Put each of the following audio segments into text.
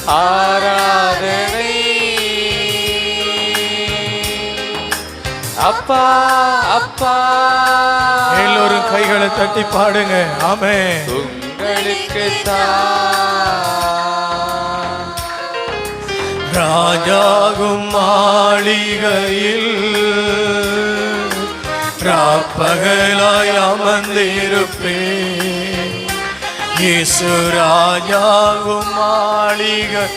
ஆராதனை அப்பா அப்பா. எல்லோரும் கைகளை தட்டி பாடுங்க. ஆமென். உங்களுக்கு ராஜாகும் மாளிகையில் ராப்பகலாய் அமர்ந்திருப்பேன். இயேசு ராஜாகும் மாளிகையில்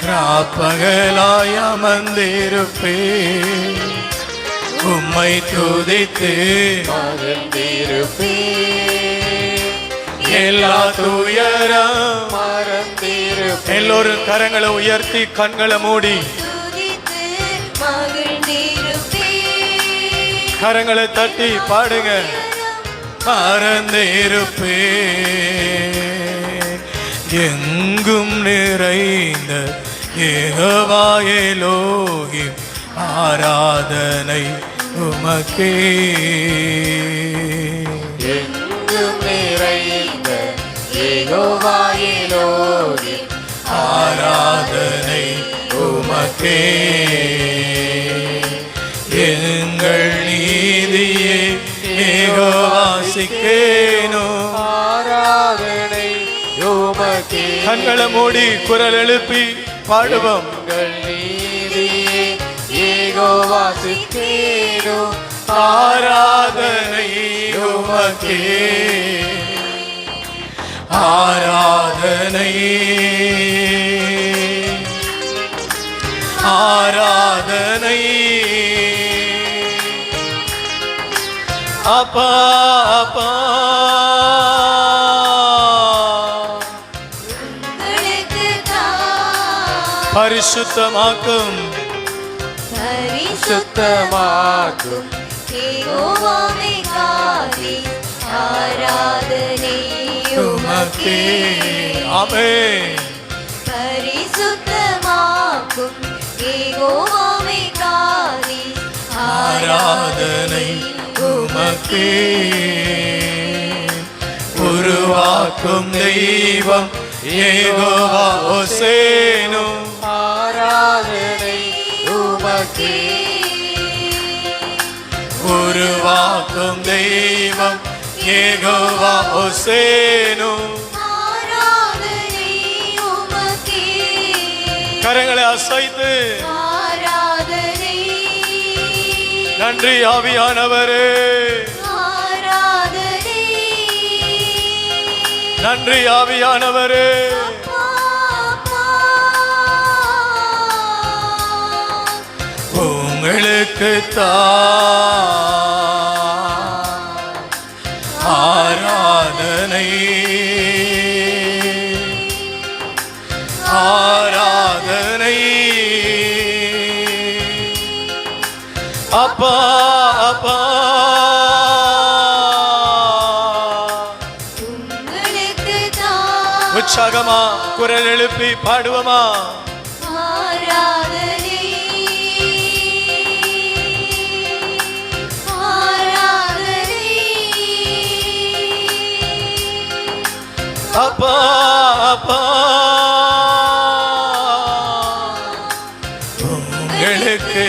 ராப்பகலாய் அமர்ந்திருப்பேன். உம்மை துதித்து மறந்திருப்பேன். எல்லா துயரம் மறந்திருப்பேன். எல்லோரும் கரங்களை உயர்த்தி கண்களை மூடி கரங்களை தட்டி பாடுங்க. மறந்திருப்பேன். எங்கும் நிறைந்த யெகோவா எலோஹிம் ஆராதனை உமக்கே. எங்கும் நிறைந்த யெகோவா எலோஹிம் ஆராதனை உமக்கே. எங்கள் நீதியை யெகோவாசிக்கேனோ. ஆராதனை உமக்கே. கண்களை மூடி குரல் எழுப்பி பாடுவோம். எங்கள் நீதியை யெகோவாசிக்கேனோ. ஆராதனை உமக்கே. ஆராதனை ஆராதனை அப்பா அப்பா. பரிசுத்தமாக்கும் பரிசுத்தமாக்கும் ஆராதனை உமக்கே. ஆமென். பரிசுத்தமாக்கும் யெகோவாவே காதி ஆராதனை உமக்கே. உருவாக்கும் தெய்வம் யெகோவா ஓசேனோ. ஆராதனை உமக்கே. உருவாக்கும் தெய்வம் யெகோவா ஓசேனோ. ஆராதனை உமக்கே. கரங்களை அசைத்து ஆராதனை. நன்றி ஆவியானவரே. ஆராதனை. நன்றி ஆவியானவரே. உங்களுக்கு ஆராதனை ஆராதனை அப்பா அப்பா. உற்சாகமா குரல் எழுப்பி பாடுவோமா. ஆராதனை ஆராதனை அப்பா அப்பா. உங்களுக்கு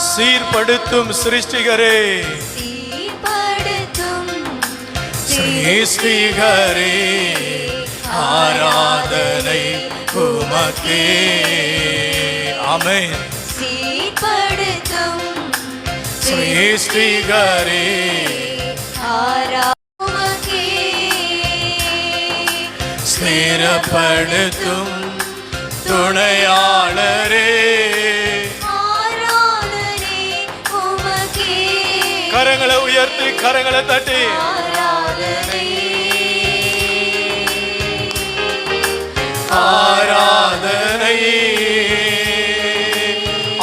சீர்படுத்தும் சிருஷ்டிகரே. சீர்படுத்தும் சிருஷ்டிகரே. ஆராதனை உமக்கே. ஆமென். சீர்படுத்தும் சிருஷ்டிகரே. ஆராதனை ஸ்திரப்படுத்தும் துணையாளரே. ஆராதனை உமக்கே. கரங்களை உயர்த்தி கரங்களை தட்டி ஆராதனை ஆராதனை.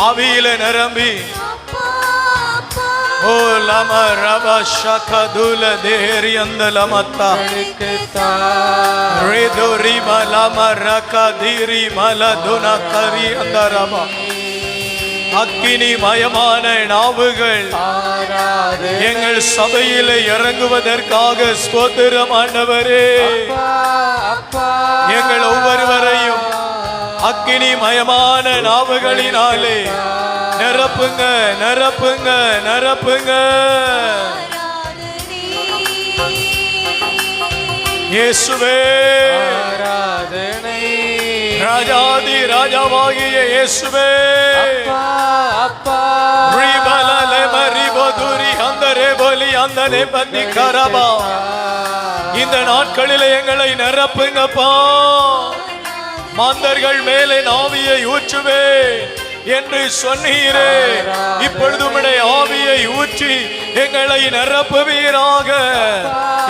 ஆவியில நிரம்பி ஓ லம ரப ஷகதுல தேரி அந்த லமத்தா ரேதோரி மலம ரகதிரி மலதுன கரி அந்த ரப அக்கினி மயமான நாவுகள் ஆராதனை எங்கள் சபையிலே இறங்குவதற்காக ஸ்தோத்திரம் ஆண்டவரே. அப்பா எங்கள் ஒவ்வொருவரையும் அக்கினி மயமான நாவுகளினாலே நிரப்புங்க நிரப்புங்க நிரப்புங்க. இயேசுவே, ஆராதனை ராஜாதி ராஜாவாகிய இயேசுவே, அப்பா ரிபலலே மரிபதுரி அந்தரே போலி அந்தனே பந்தி கரபா. இந்த நாட்களிலே எங்களை நிரப்புங்கப்பா. மாந்தர்கள் மேலே ஆவியை ஊற்றுவே என்று சொன்னீரே. இப்பொழுது உம்முடைய ஆவியை ஊற்றி எங்களை நிரப்புவீராக.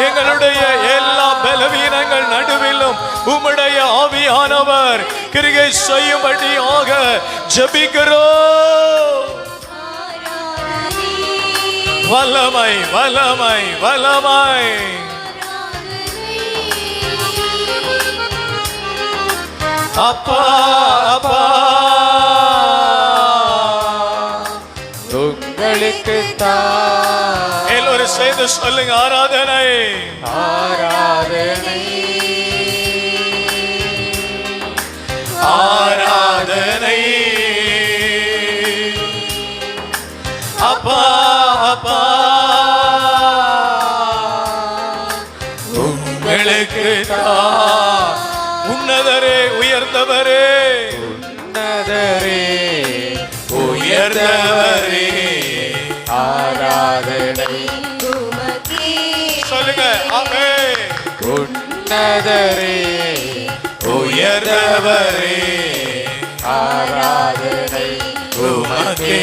எங்களுடைய எல்லா பலவீனங்கள் நடுவிலும் உம்முடைய ஆவியானவர் கிரியை செய்யும்படியாக ஜெபிக்கிறோம். வல்லமை வல்லமை வல்லமை. அப்பா அப்பா, உங்களுக்கு எல்லோரும் சேர்ந்து சொல்லுங்க, ஆராதனை ஆராதனை ஆராதனை. அப்பா அப்பா, உங்களுக்கு உன்னதரே உயர்ந்தவரே, உன்னதரே உயர்ந்தவரே, ஆராதனை சொல்லுங்க. ஆமென். உன்னதரே உயர்ந்தவரே, ஆராதனை உமக்கே.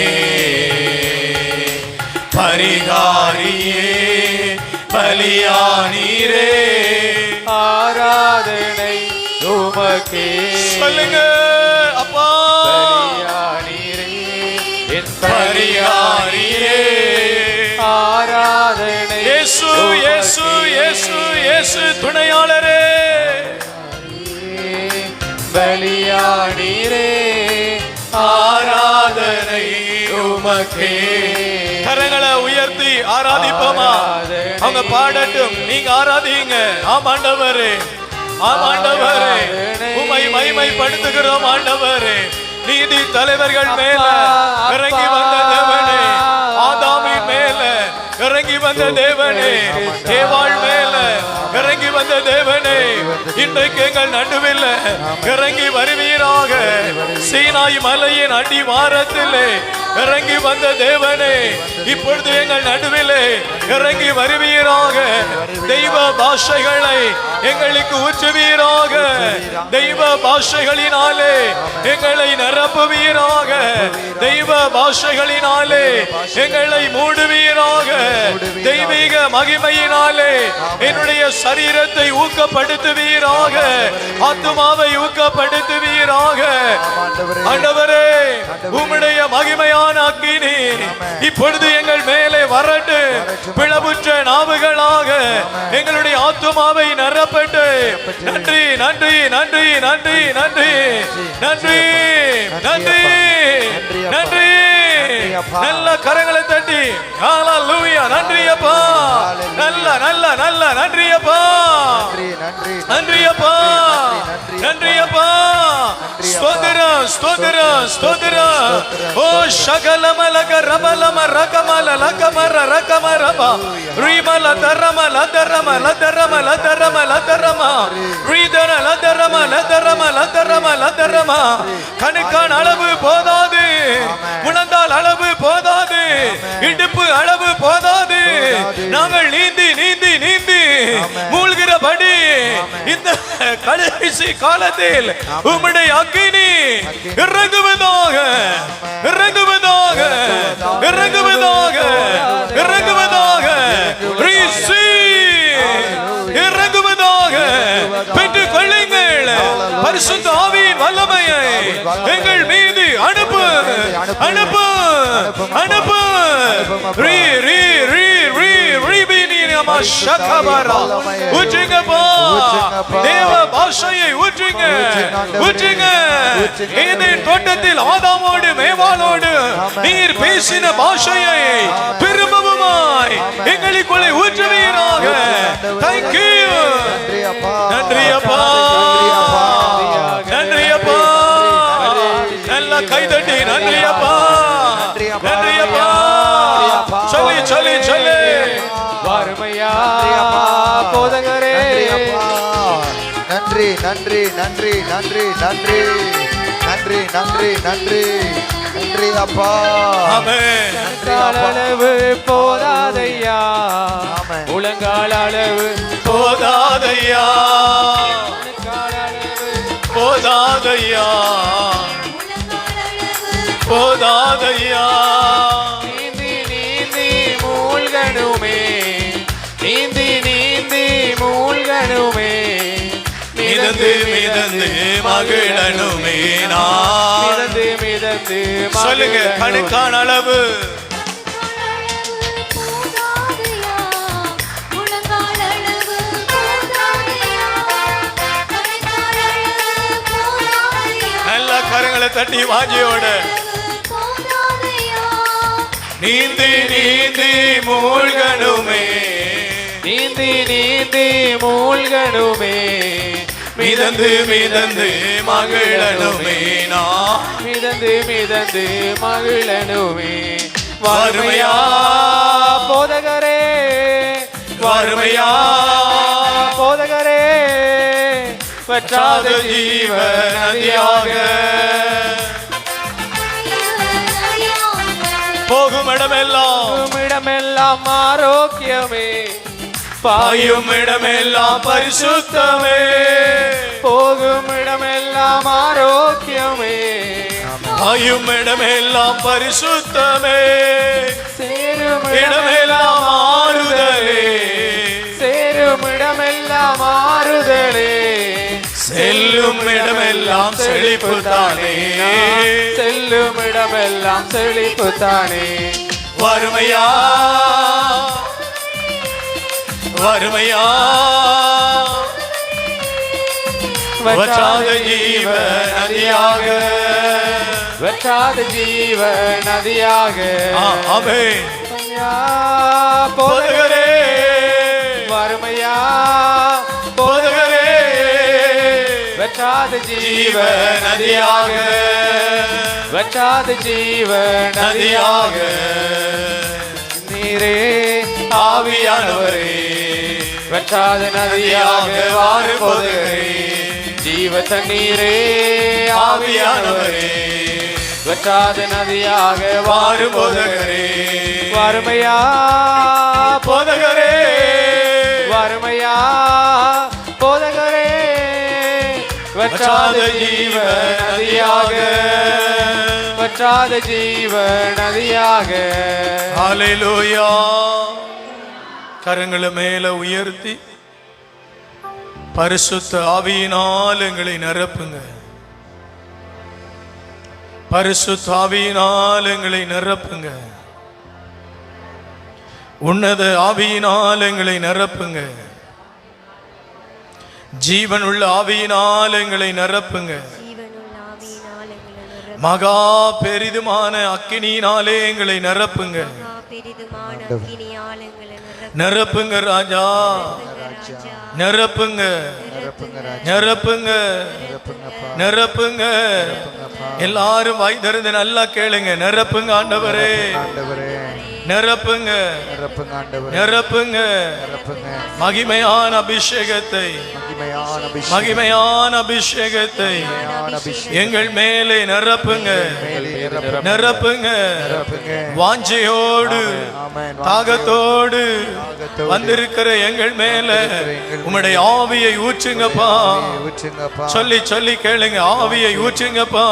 பரிகாரியே பலியானீரே, ஆராதனை உமக்கே. சொல்லுங்க. அப்பா பலியானீரே, என் பரிகாரியே, ஆராதனை இயேசு இயேசு இயேசு இயேசு துணையாளரே, பலியானீரே, ஆராதனை உமக்கே. கரங்களை உயர்த்தி ஆராதிப்போமா? அவங்க பாடட்டும், நீங்க ஆராதிங்க. ஆமாண்டவரே ஆமாண்டவரே, உம்மை மகிமைப்படுத்துகிறோம் ஆண்டவரே. நீதி தலைவர்கள் மேல இறங்கி வந்த தேவனே, ஆதாமின் மேல இறங்கி வந்த தேவனே, ஏவாள் மேல இறங்கி வந்த தேவனே, இன்றைக்கு எங்கள் நடுவில் இறங்கி வருவீராக. சீனாய் மலையின் அடிவாரத்திலே இறங்கி வந்த தேவனே, இப்பொழுது எங்கள் நடுவிலே இறங்கி வருவீராக. தெய்வ பாஷைகளை எங்களுக்கு ஊற்றுவீராக. தெய்வ பாஷைகளினாலே எங்களை நிரப்புவீராக. தெய்வ பாஷைகளினாலே எங்களை மூடுவீராக. தெய்வீக மகிமையினாலே என்னுடைய சரீரத்தை ஊக்கப்படுத்துவீராக. ஆத்துமாவை ஊக்கப்படுத்துவீராக. ஆண்டவரே, உம்முடைய மகிமையான அக்கினி இப்பொழுது எங்கள் மேலே வரட்டு. பிளவுற்ற நாவுகளாக எங்களுடைய ஆத்துமாவை நிரப்பட்டு. நன்றி நன்றி நன்றி நன்றி நன்றி நன்றி நன்றி நன்றி. நல்ல கரங்களை தட்டி ஹல்லேலூயா. நன்றி அப்பா, நல்ல நல்ல நல்ல நன்றி அப்பா, நன்றி அப்பா, நன்றி அப்பா. ஸ்தோத்திரம் ஸ்தோத்திரம் ஸ்தோத்திரம். ஓ சகலமலக ரமலம ரகமல லகமர ரகமரபா ரிமல தரம லதரம லதரம லதரம லதரம ரிதர லதரம லதரம லதரம லதரம. கணுக்கான அளவு போதாது, முழந்தால் அளவு போதாது, இடுப்பு அளவு போதாது. நாங்கள் நீந்தி நீந்தி நீந்தி மூழ்கிறபடி இந்த கடைசி காலத்தில் உம்முடைய அக்கினி இறங்குவதாக இறங்குவதாக இறங்குவதாக இறங்குவதாக இறங்குவதாக. பெற்றுக் கொள்ளுங்கள் பரிசுத்த ஆவியின் வல்லமையை எங்கள் மீது அனுப்பு அனுப்பு அனுப்பு. ரீ ரீ ரீ ரீ ரீ ஷகபரா. ஊற்றுங்கப்பா. தேவ பாஷையை ஊற்றுங்க. ஊற்றுங்க. ஏதேன் தோட்டத்தில் ஆதாமோடு மேவாளோடு நீர் பேசின பாஷையை திரும்பவுமாய் எங்களுக்குள்ளே ஊற்றுவீராக. Thank you. நன்றி அப்பா. நன்றி அப்பா. நல்ல கைதட்டி நன்றி அப்பா. நன்றி அப்பா. சொல்லி சொல்லி சொல்லி வறுமையா போதகரே. நன்றி நன்றி நன்றி நன்றி நன்றி நன்றி நன்றி நன்றி நன்றி அப்பா. ஆமென். அளவு போதாதையா. ஆமென். முழங்கால் அளவு போதாதையா போதாதையா போதாதையா. நீந்தி நீந்தி மூழ்கணுமே. நீந்தி நீந்தி மூழ்கணுமே. மிதந்து மிதந்து மகிழனுமே நான். மிதந்து மிதந்து சொல்லுங்க கணுக்கான அளவு. நல்ல கரங்களை தட்டி வாஞ்சியோட நீந்தி நீந்தி மூழ்கணுமே. நீந்தி நீந்தி மூழ்கணுமே. மிதந்து மிதந்து மகிழனுமே நான். மிதந்து மிதந்து மகிழனுமே. வறுமையா போதகரே. வறுமையா போதகரே. வற்றாத ஜீவ நதியாக போகும் இடமெல்லாம் இடமெல்லாம் ஆரோக்கியமே. பாயும் இடமெல்லாம் பரிசுத்தமே. போகும் இடமெல்லாம் ஆரோக்கியமே. பாயும் இடமெல்லாம் பரிசுத்தமே. சேரும் இடமெல்லாம் ஆறுதலே. சேரும் இடமெல்லாம் ஆறுதலே. செல்லும் இடமெல்லாம் செழிப்பு தானே. செல்லும் இடமெல்லாம் செழிப்பு தானே. வறுமையா வறுமையா வற்றாத ஜீவ நதியாக. வற்றாத ஜீவ நதியாக. ஆமென். போதகரே. வறுமையா போதகரே. வற்றாத ஜீவ நதியாக. வற்றாத ஜீவ நதியாக. நீரே ஆவியானவரே. வற்றாத நதியாக வாரும் போதகரே. ஜீவ தண்ணீரே ஆவியானவரே. வற்றாத நதியாக வாரும் போதகரே. வறுமையா போதகரே. வறுமையா போதகரே. வற்றாத ஜீவ நதியாக. வற்றாத ஜீவ நதியாக. ஹல்லேலூயா. கரங்களை மேல உயர்த்தி பரிசுத்த ஆவியினால் எங்களை நிரப்புங்க. பரிசுத்த ஆவியினால் எங்களை நிரப்புங்க. உன்னத ஆவியினால் எங்களை நிரப்புங்க. ஜீவனுள்ள ஆவியினால் எங்களை நிரப்புங்க. மகா பெரிதுமான அக்கினியினாலே எங்களை நிரப்புங்க. நிரப்புங்க ராஜா. நிரப்புங்க நிரப்புங்க நிரப்புங்க. எல்லாரும் வாய் திறந்து நல்லா கேளுங்க. நிரப்புங்க ஆண்டவரே. நிரப்புங்க நிரப்புங்க. மகிமையான அபிஷேகத்தை மகிமையான அபிஷேகத்தை எங்கள் மேலே நிரப்புங்க. நிரப்புங்க. வாஞ்சையோடு தாகத்தோடு வந்திருக்கிற எங்கள் மேல உம்முடைய ஆவியை ஊற்றுங்கப்பா. சொல்லி சொல்லி கேளுங்க. ஆவியை ஊற்றுங்கப்பா.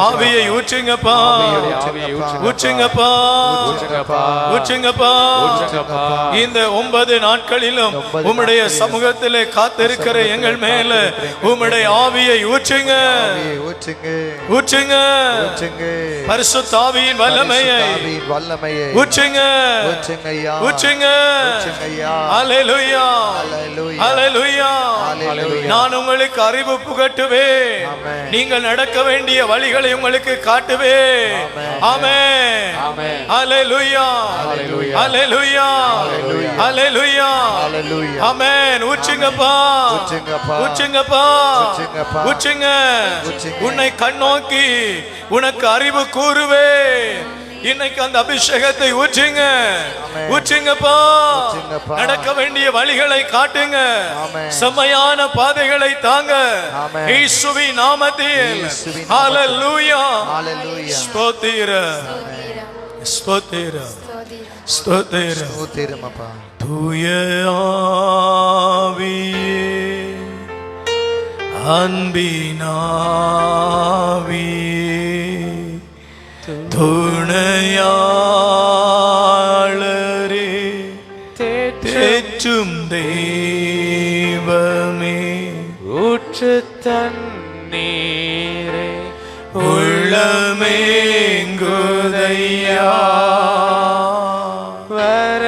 ஆவியை ஊற்றுங்கப்பா. ஊற்றுங்கப்பா. ஊற்றுங்கப்பா. இந்த 9 நாட்களிலும் உம்முடைய சமூகத்திலே காத்திருக்கிற எங்கள் மேல உம்முடைய ஆவியை ஊற்றுங்க. ஊற்றுங்க. ஊற்றுங்க பரிசுத்த ஆவியின் வல்லமையை ஆவியின் வல்லமையை ஊற்றுங்க ஊற்றுங்க ஐயா ஊற்றுங்க ஊற்றுங்க ஐயா ஹalleluya ஹalleluya ஹalleluya ஹalleluya நான் உங்களுக்கு அறிவு புகட்டுவேன் ஆமென் நீங்கள் நடக்க வேண்டிய வழிகளை உங்களுக்கு காட்டுவேன் ஆமென் ஆமென் ஹalleluya ஹalleluya ஹalleluya ஹalleluya ஹalleluya ஆமென் ஊற்றுங்கப்பா ஊற்றுங்கப்பா ஊற்றுங்கப்பா ஊற்றுங்கப்பா ஊற்றுங்க ஊற்றுங்க உன்னை கண்ணோக்கி உனக்கு அறிவு கூறுவேன் இன்னைக்கு அந்த அபிஷேகத்தை ஊற்றுங்க ஊற்றுங்கப்பா ஊற்றுங்கப்பா. நடக்க வேண்டிய வழிகளை காட்டுங்க ஆமென். செம்மையான பாதைகளை தாங்க ஆமென். இயேசுவின் நாமத்தில் இயேசுவின் ஹalleluya ஹalleluya ஸ்தோத்திரம் ஸ்தோத்திரம் ஸ்தோத்திரம் ஊத்திரமப்பா தூய ஆவியே அன்பினாவியே துணையாளரே தேற்றும் தெய்வமே ஊற்று தண்ணீரே உள்ளமேங்குதையா வர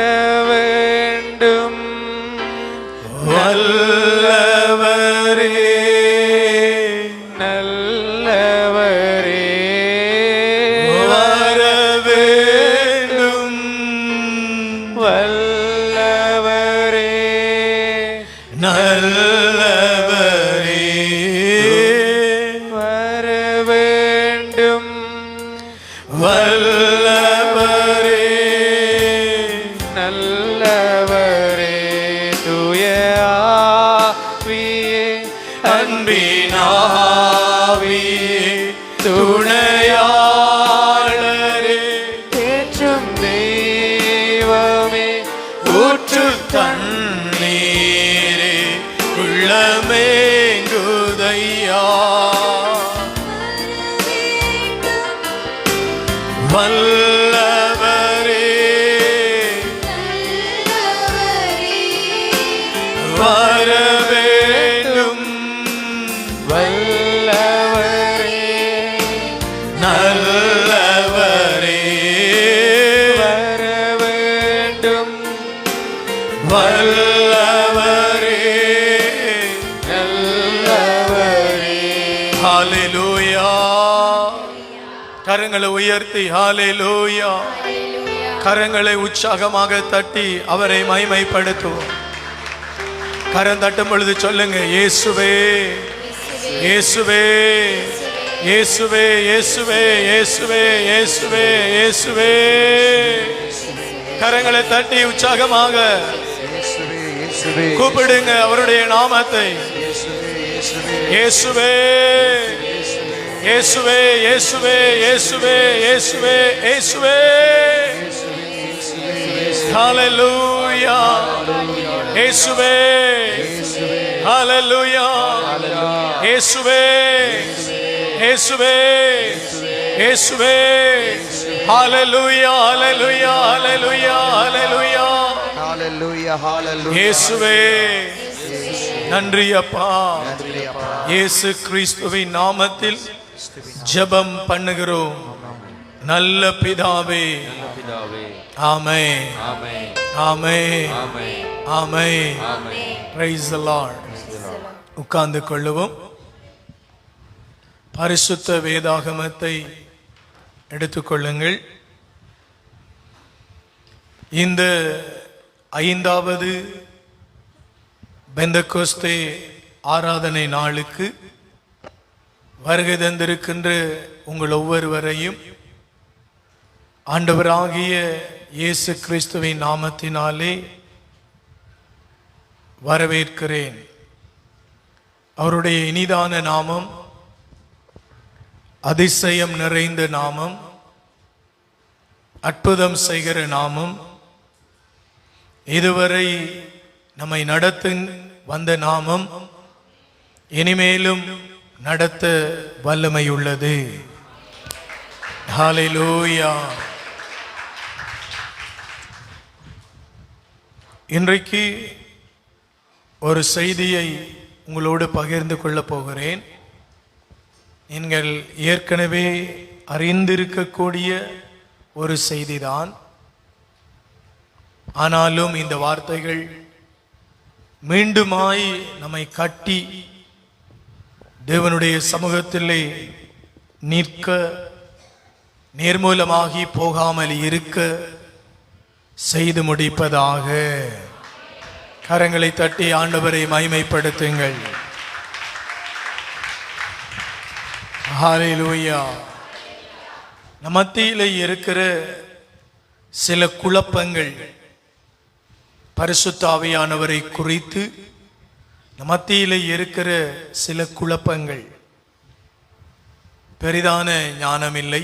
வேண்டும் வல்லவரே நல்லவரே வர வேண்டும் வல்லவரே நல்லவரே வர வேண்டும் வல்லவரே நல்லவரே தூய ஆவியே அன்பினாவியே துணையாளரே தேற்றும் தெய்வமே ஊற்று தண்ணீரே உள்ளமேங்குதையா வல்லவரே வர வேண்டும் வல்லவரே நல்லவரே வர வேண்டும் வல்லவரே நல்லவரே ஹalleluya கரங்களை உயர்த்தி ஹalleluya கரங்களை உற்சாகமாக தட்டி அவரை மகிமைப்படுத்துவோம் கரம் தட்டும் பொழுது சொல்லுங்க இயேசுவே இயேசுவே இயேசுவே இயேசுவே இயேசுவே இயேசுவே இயேசுவே கரங்களை தட்டி உற்சாகமாக இயேசுவே இயேசுவே கூப்பிடுங்க அவருடைய நாமத்தை இயேசுவே இயேசுவே இயேசுவே இயேசுவே இயேசுவே இயேசுவே இயேசுவே ஹalleluya இயேசுவே ஹalleluya இயேசுவே இயேசுவே இயேசுவே ஹalleluya ஹalleluya ஹalleluya ஹalleluya ஹalleluya ஹalleluya இயேசுவே நன்றி அப்பா நன்றி அப்பா இயேசு கிறிஸ்துவின் நாமத்தில் ஜெபம் பண்ணுகிறோம் நல்ல பிதாவே பிதாவே ஆமென் ஆமென் ஆமென் ஆமென் ஆமென் ஆமென் பிரைஸ் தி லார்ட் உட்கார்ந்து கொள்ளுவோம் பரிசுத்த வேதாகமத்தை எடுத்துக்கொள்ளுங்கள் இந்த 5வது பெந்தகோஸ்தே ஆராதனை நாளுக்கு வருகை தந்திருக்கின்ற உங்கள் ஒவ்வொருவரையும் ஆண்டவராகிய இயேசு கிறிஸ்துவின் நாமத்தினாலே வரவேற்கிறேன். அவருடைய இனிதான நாமம், அதிசயம் நிறைந்த நாமம், அற்புதம் செய்கிற நாமம், இதுவரை நம்மை நடத்த வந்த நாமம், இனிமேலும் நடத்த வல்லமையுள்ளது. ஹல்லேலூயா. இன்றைக்கு ஒரு செய்தியை உங்களோடு பகிர்ந்து கொள்ளப் போகிறேன். நீங்கள் ஏற்கனவே அறிந்திருக்கக்கூடிய ஒரு செய்திதான். ஆனாலும் இந்த வார்த்தைகள் மீண்டுமாய் நம்மை கட்டி தேவனுடைய சமூகத்திலே நிற்க, நேர்மூலமாகி போகாமல் இருக்க செய்து முடிப்பதாக. கரங்களை தட்டி ஆண்டவரை மகிமைப்படுத்துங்கள். ஹல்லேலூயா. நம் மத்தியிலே இருக்கிற சில குழப்பங்கள் பரிசுத்த ஆவியானவரை குறித்து நம் மத்தியிலே இருக்கிற சில குழப்பங்கள் பெரிதான ஞானமில்லை.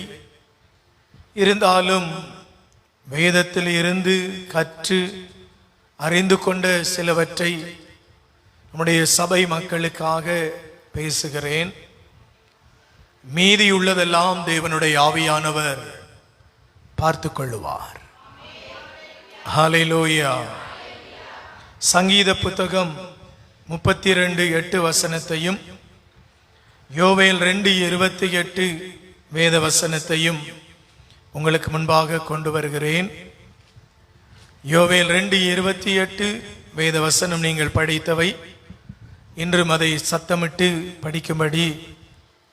இருந்தாலும் வேதத்தில் இருந்து கற்று அறிந்து கொண்ட சிலவற்றை நம்முடைய சபை மக்களுக்காக பேசுகிறேன். மீதியுள்ளதெல்லாம் தேவனுடைய ஆவியானவர் பார்த்து கொள்ளுவார். ஹல்லேலூயா. சங்கீத புத்தகம் 32:8 வசனத்தையும் யோவேல் 2:28 வேத வசனத்தையும் உங்களுக்கு முன்பாக கொண்டு வருகிறேன். யோவேல் 2:28 வேத வசனம் நீங்கள் படித்தவை. இன்றும் அதை சத்தமிட்டு படிக்கும்படி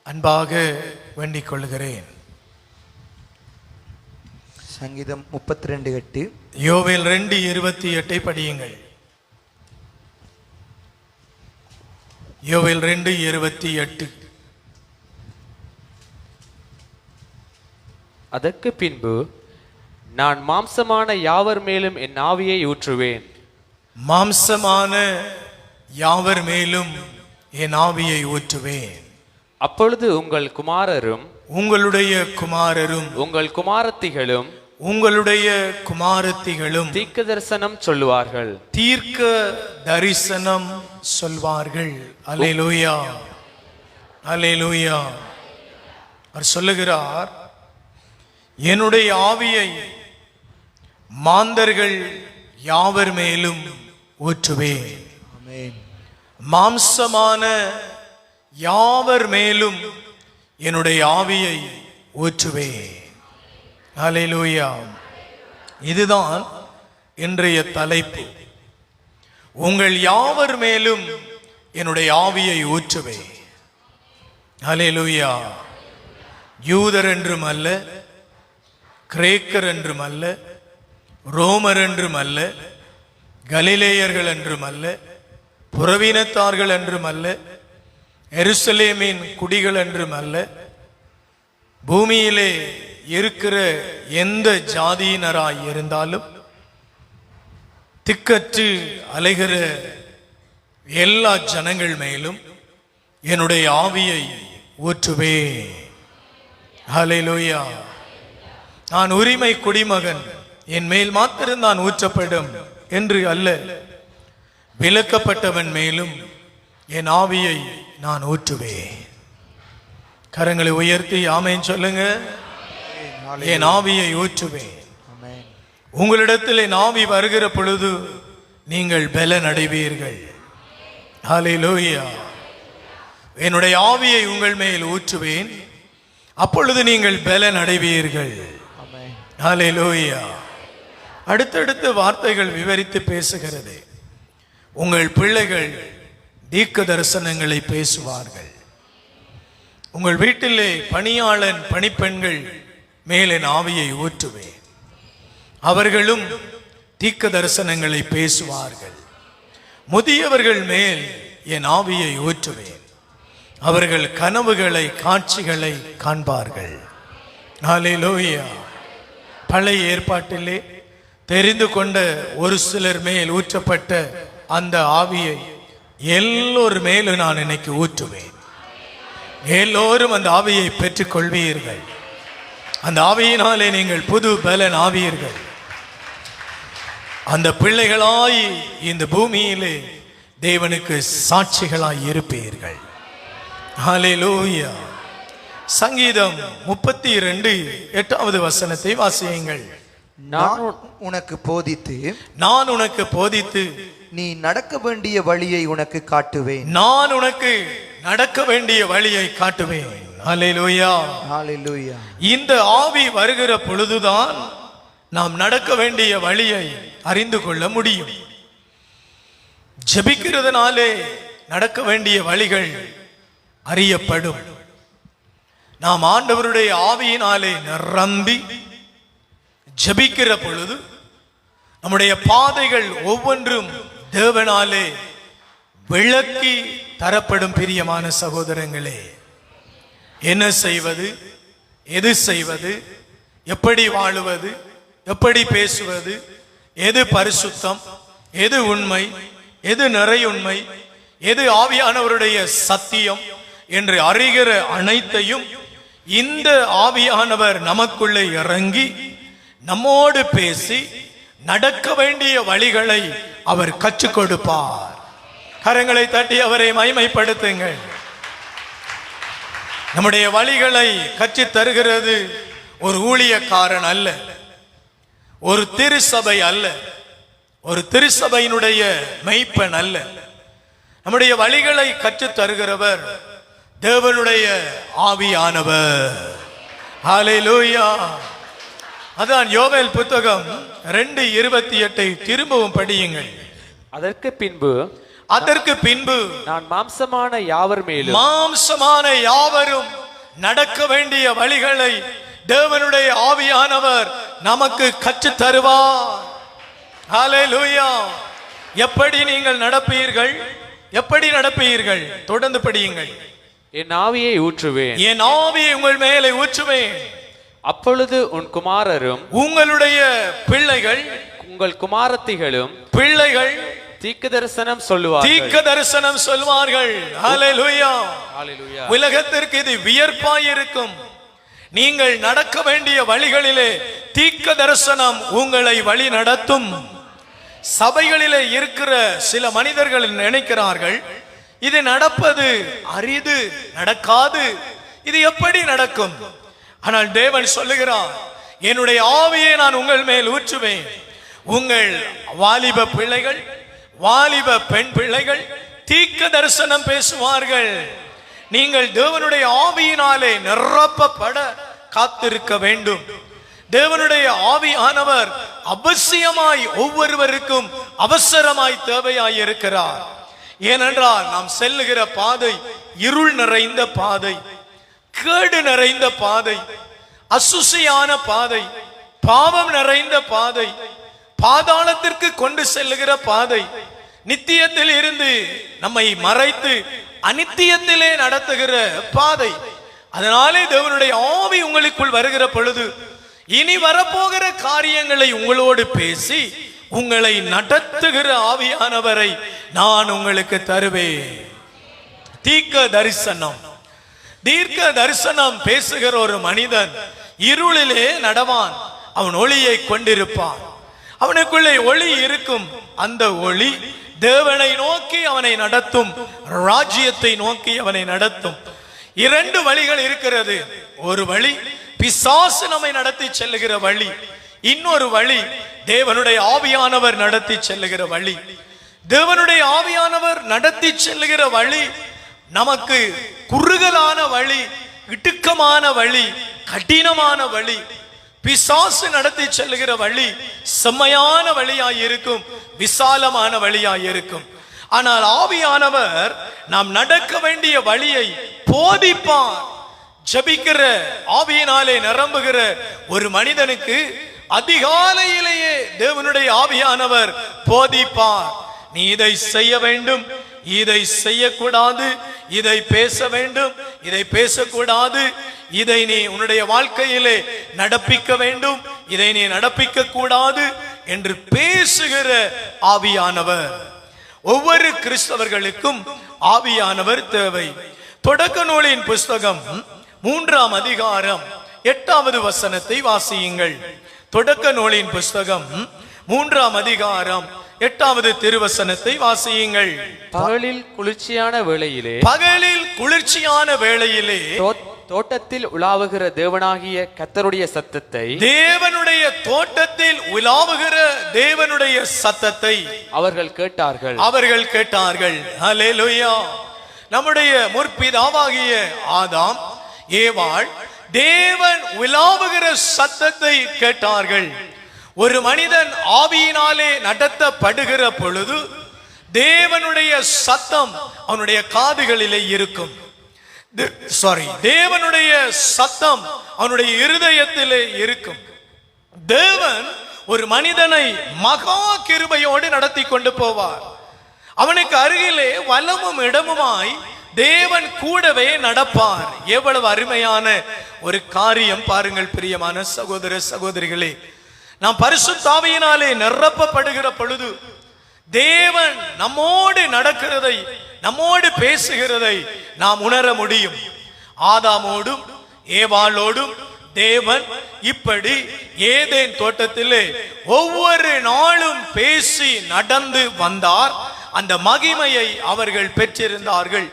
அன்பாக வேண்டிக் கொள்கிறேன். சங்கீதம் 32:8. யோவேல் 2:28 படியுங்கள். யோவேல் 2:28. அதற்கு பின்பு நான் மாம்சமான யாவர் மேலும் என் ஆவியை ஊற்றுவேன். மாம்சமான யாவர் மேலும் என் ஆவியை ஊற்றுவேன். அப்பொழுது உங்கள் குமாரரும் உங்களுடைய குமாரரும் உங்கள் குமாரத்திகளும் உங்களுடைய குமாரத்திகளும் தீர்க்க தரிசனம் சொல்லுவார்கள். தீர்க்க தரிசனம் சொல்வார்கள். அல்லேலூயா, அல்லேலூயா. அவர் சொல்லுகிறார், என்னுடைய ஆவியை மாந்தர்கள் யாவர் மேலும் ஊற்றுவேன். ஆமென். மாம்சமான யாவர் மேலும் என்னுடைய ஆவியை ஊற்றுவேன். ஹல்லேலூயா. இதுதான் இன்றைய தலைப்பு. உங்கள் யாவர் மேலும் என்னுடைய ஆவியை ஊற்றுவேன். ஹல்லேலூயா. யூதர் என்றும் அல்ல, கிரேக்கர் என்றும் அல்ல, ரோமர் என்றும் அல்ல, கலிலேயர்கள் என்றும் அல்ல, புறவினத்தார்கள் என்றும் அல்ல, எருசலேமின் குடிகள் என்றும் அல்ல, பூமியிலே இருக்கிற எந்த ஜாதியினராய் இருந்தாலும் திக்கற்று அலைகிற எல்லா ஜனங்கள் மேலும் என்னுடைய ஆவியை ஊற்றுவேன். ஹல்லேலூயா. நான் உரிமை குடிமகன், என் மேல் மாத்திரம் நான் ஊற்றப்படும் என்று அல்ல, விலக்கப்பட்டவன் மேலும் என் ஆவியை நான் ஊற்றுவேன். கரங்களை உயர்த்தி ஆமென் சொல்லுங்க. என் ஆவியை ஊற்றுவேன். ஆமென். உங்களிடத்தில் என் ஆவி வருகிற பொழுது நீங்கள் பலன் அடைவீர்கள். ஹல்லேலூயா. என்னுடைய ஆவியை உங்கள் மேல் ஊற்றுவேன், அப்பொழுது நீங்கள் பலன் அடைவீர்கள். ஆமென். ஹல்லேலூயா. அடுத்தடுத்து வார்த்தைகள் விவரித்து பேசுகிறது. உங்கள் பிள்ளைகள் தீர்க்க தரிசனங்களை பேசுவார்கள். உங்கள் வீட்டிலே பணியாளன் பணிப்பெண்கள் மேல் என் ஆவியை ஊற்றுவேன், அவர்களும் தீர்க்க தரிசனங்களை பேசுவார்கள். முதியவர்கள் மேல் என் ஆவியை ஊற்றுவேன், அவர்கள் கனவுகளை காட்சிகளை காண்பார்கள். ஹல்லேலூயா. பழைய ஏற்பாட்டிலே தெரிந்து கொண்ட ஒரு சிலர் மேல் ஊற்றப்பட்ட அந்த ஆவியை எல்லோர் மேலும் நான் இன்னைக்கு ஊற்றுவேன். எல்லோரும் அந்த ஆவியை பெற்றுக் கொள்வீர்கள். அந்த ஆவியினாலே நீங்கள் புது பலன் ஆவீர்கள். அந்த பிள்ளைகளாய் இந்த பூமியிலே தேவனுக்கு சாட்சிகளாய் இருப்பீர்கள். ஹல்லேலூயா. சங்கீதம் 32:8 வசனத்தை வாசியுங்கள். நான் உனக்கு போதித்து நான் உனக்கு போதித்து நீ நடக்க வேண்டிய வழியை உனக்கு காட்டுவேன். நான் உனக்கு நடக்க வேண்டிய வழியை காட்டுவேன். ஹல்லேலூயா. ஹalleluya. இந்த ஆவி வருகிற பொழுதுதான் நாம் நடக்க வேண்டிய வழியை அறிந்து கொள்ள முடியும். ஜெபிக்கிறதுனாலே நடக்க வேண்டிய வழிகள் அறியப்படும். நாம் ஆண்டவருடைய ஆவியினாலே நிரம்பி ஜெபிக்கிற பொழுது நம்முடைய பாதைகள் ஒவ்வொன்றும் தேவனாலே விளக்கி தரப்படும். பிரியமான சகோதரங்களே, என்ன செய்வது, எது செய்வது, எப்படி வாழுவது, எப்படி பேசுவது, எது பரிசுத்தம், எது உண்மை, எது நிறையுண்மை, எது ஆவியானவருடைய சத்தியம் என்று அறிகிற அனைத்தையும் இந்த ஆவியானவர் நமக்குள்ளே இறங்கி நம்மோடு பேசி நடக்க வேண்டிய வழிகளை அவர் கற்றுக் கொடுப்பார். கரங்களை தட்டி அவரை மகிமைப்படுத்துங்கள். நம்முடைய வழிகளை கற்றுத் தருகிறது ஒரு ஊழியக்காரன் அல்ல, ஒரு திருச்சபை அல்ல, ஒரு திருச்சபையினுடைய மெய்ப்பன் அல்ல. நம்முடைய வழிகளை கற்றுத் தருகிறவர் தேவனுடைய ஆவியானவர். ஹல்லேலூயா. அதான் யோவேல் புத்தகம் 2:28 திரும்பவும் படியுங்கள். அதற்கு பின்பு நான் மாம்சமான யாவரும் நடக்க வேண்டிய வழிகளை தேவனுடைய ஆவியானவர் நமக்கு கற்றுத் தருவார். ஹல்லேலூயா. எப்படி நீங்கள் நடப்பீர்கள், எப்படி நடப்பீர்கள்? தொடர்ந்து படியுங்கள். என் ஆவியை ஊற்றுவேன், என் ஆவியை உங்கள் மேலே ஊற்றுவேன். அப்பொழுது உன் குமாரரும் உங்களுடைய பிள்ளைகள், உங்கள் குமாரத்திகளும் பிள்ளைகள் தீர்க்க தரிசனம் சொல்வார்கள். ஹல்லேலூயா. ஹல்லேலூயா. உலகத்திற்கு இது வியர்ப்பாய் இருக்கும். நீங்கள் நடக்க வேண்டிய வழிகளிலே தீர்க்க தரிசனம் உங்களை வழி நடத்தும். சபைகளிலே இருக்கிற சில மனிதர்கள் நினைக்கிறார்கள், இது நடப்பது அரிது, நடக்காது, இது எப்படி நடக்கும்? ஆனால் தேவன் சொல்லுகிறார், என்னுடைய ஆவியை நான் உங்கள் மேல் ஊற்றுவேன். உங்கள் வாலிப பிள்ளைகள், வாலிப பெண் பிள்ளைகள் தீர்க்க தரிசனம் பேசுவார்கள். நீங்கள் தேவனுடைய ஆவியினாலே நிரப்பப்பட காத்திருக்க வேண்டும். தேவனுடைய ஆவியானவர் அவசியமாய் ஒவ்வொருவருக்கும் அவசரமாய் தேவையாய் இருக்கிறார். ஏனென்றால் நாம் செல்லுகிற பாதை இருள் நிறைந்த பாதை, கேடு நிறைந்த பாதை, அசுசியான பாதை, பாவம் நிறைந்த பாதை, பாதாளத்திற்கு கொண்டு செல்லுகிற பாதை, நித்தியத்தில் இருந்து நம்மை மறைத்து அநித்தியத்திலே நடத்துகிற பாதை. அதனாலே தேவனுடைய ஆவி உங்களுக்குள் வருகிற பொழுது இனி வரப்போகிற காரியங்களை உங்களோடு பேசி உங்களை நடத்துகிற ஆவியானவரை நான் உங்களுக்கு தருவேன். தீர்க்க தரிசனம் பேசுகிற ஒரு மனிதன் இருளிலே நடவான், அவன் ஒளியை கொண்டிருப்பான். அவனுக்குள்ளே ஒளி இருக்கும். அந்த ஒளி தேவனை நோக்கி அவனை நடத்தும், ராஜ்யத்தை நோக்கி அவனை நடத்தும். இரண்டு வழிகள் இருக்கிறது. ஒரு வழி பிசாசு நம்மை நடத்தி செல்லுகிற வழி, இன்னொரு வழி தேவனுடைய ஆவியானவர் நடத்தி செல்லுகிற வழி. தேவனுடைய ஆவியானவர் நடத்தி செல்லுகிற வழி நமக்கு குறுகலான வழி, இடுக்கமான வழி, கடினமான வழி. பிசாசு நடத்தி செல்லுகிற வழி செம்மையான வழியாய் இருக்கும், விசாலமான வழியாய் இருக்கும். ஆனால் ஆவியானவர் நாம் நடக்க வேண்டிய வழியை போதிப்பார். ஜபிக்கிற ஆவியினாலே நிரம்புகிற ஒரு மனிதனுக்கு அதிகாலையிலேயே தேவனுடைய ஆவியானவர் போதிப்பார். நீ இதை செய்ய வேண்டும், இதை செய்யக்கூடாது, இதை பேச வேண்டும், இதை பேசக்கூடாது, இதை நீ உன்னுடைய வாழ்க்கையிலே நடப்பிக்க வேண்டும், இதை நீ நடப்பிக்க கூடாது என்று பேசுகிற ஆவியானவர். ஒவ்வொரு கிறிஸ்தவர்களுக்கும் ஆவியானவர் தேவை. தொடக்க நூலின் புஸ்தகம் 3ஆம் அதிகாரம் 8வது வசனத்தை வாசியுங்கள். தொடக்க நூலின் புஸ்தகம் 3ஆம் அதிகாரம் 8வது திருவசனத்தை வாசியுங்கள். பகலில் குளிர்ச்சியான வேளையிலே தோட்டத்தில் உலாவுகிற தேவனாகிய கர்த்தருடைய சத்தத்தை, தேவனுடைய தோட்டத்தில் உலாவுகிற தேவனுடைய சத்தத்தை அவர்கள் கேட்டார்கள். ஹல்லேலூயா. நம்முடைய முற்பிதாவாகிய ஆதாம் ஏவாள் தேவன் உலாவுகிற சத்தத்தை கேட்டார்கள். ஒரு மனிதன் ஆவியினாலே நடத்தப்படுகிற பொழுது தேவனுடைய சத்தம் அவனுடைய காதுகளிலே இருக்கும். தேவனுடைய சத்தம் அவனுடைய இருதயத்திலே இருக்கும். தேவன் ஒரு மனிதனை மகா கிருபையோடு நடத்தி கொண்டு போவார். அவனுக்கு அருகிலே வலமும் இடமுமாய் தேவன் கூடவே நடப்பார். எவ்வளவு அருமையான ஒரு காரியம் பாருங்கள் பிரியமான சகோதர சகோதரிகளே. நாம் பரிசுத்த ஆவியினாலே நிரப்பப்படுகிற பொழுது தேவன் நம்மோடு நடக்கிறதை, நம்மோடு பேசுகிறதை நாம் உணர முடியும். ஆதாமோடும் ஏவாளோடும் தேவன் இப்படி ஏதேன் தோட்டத்திலே ஒவ்வொரு நாளும் பேசி நடந்து வந்தார். அந்த மகிமையை அவர்கள் பெற்றிருந்தார்கள்.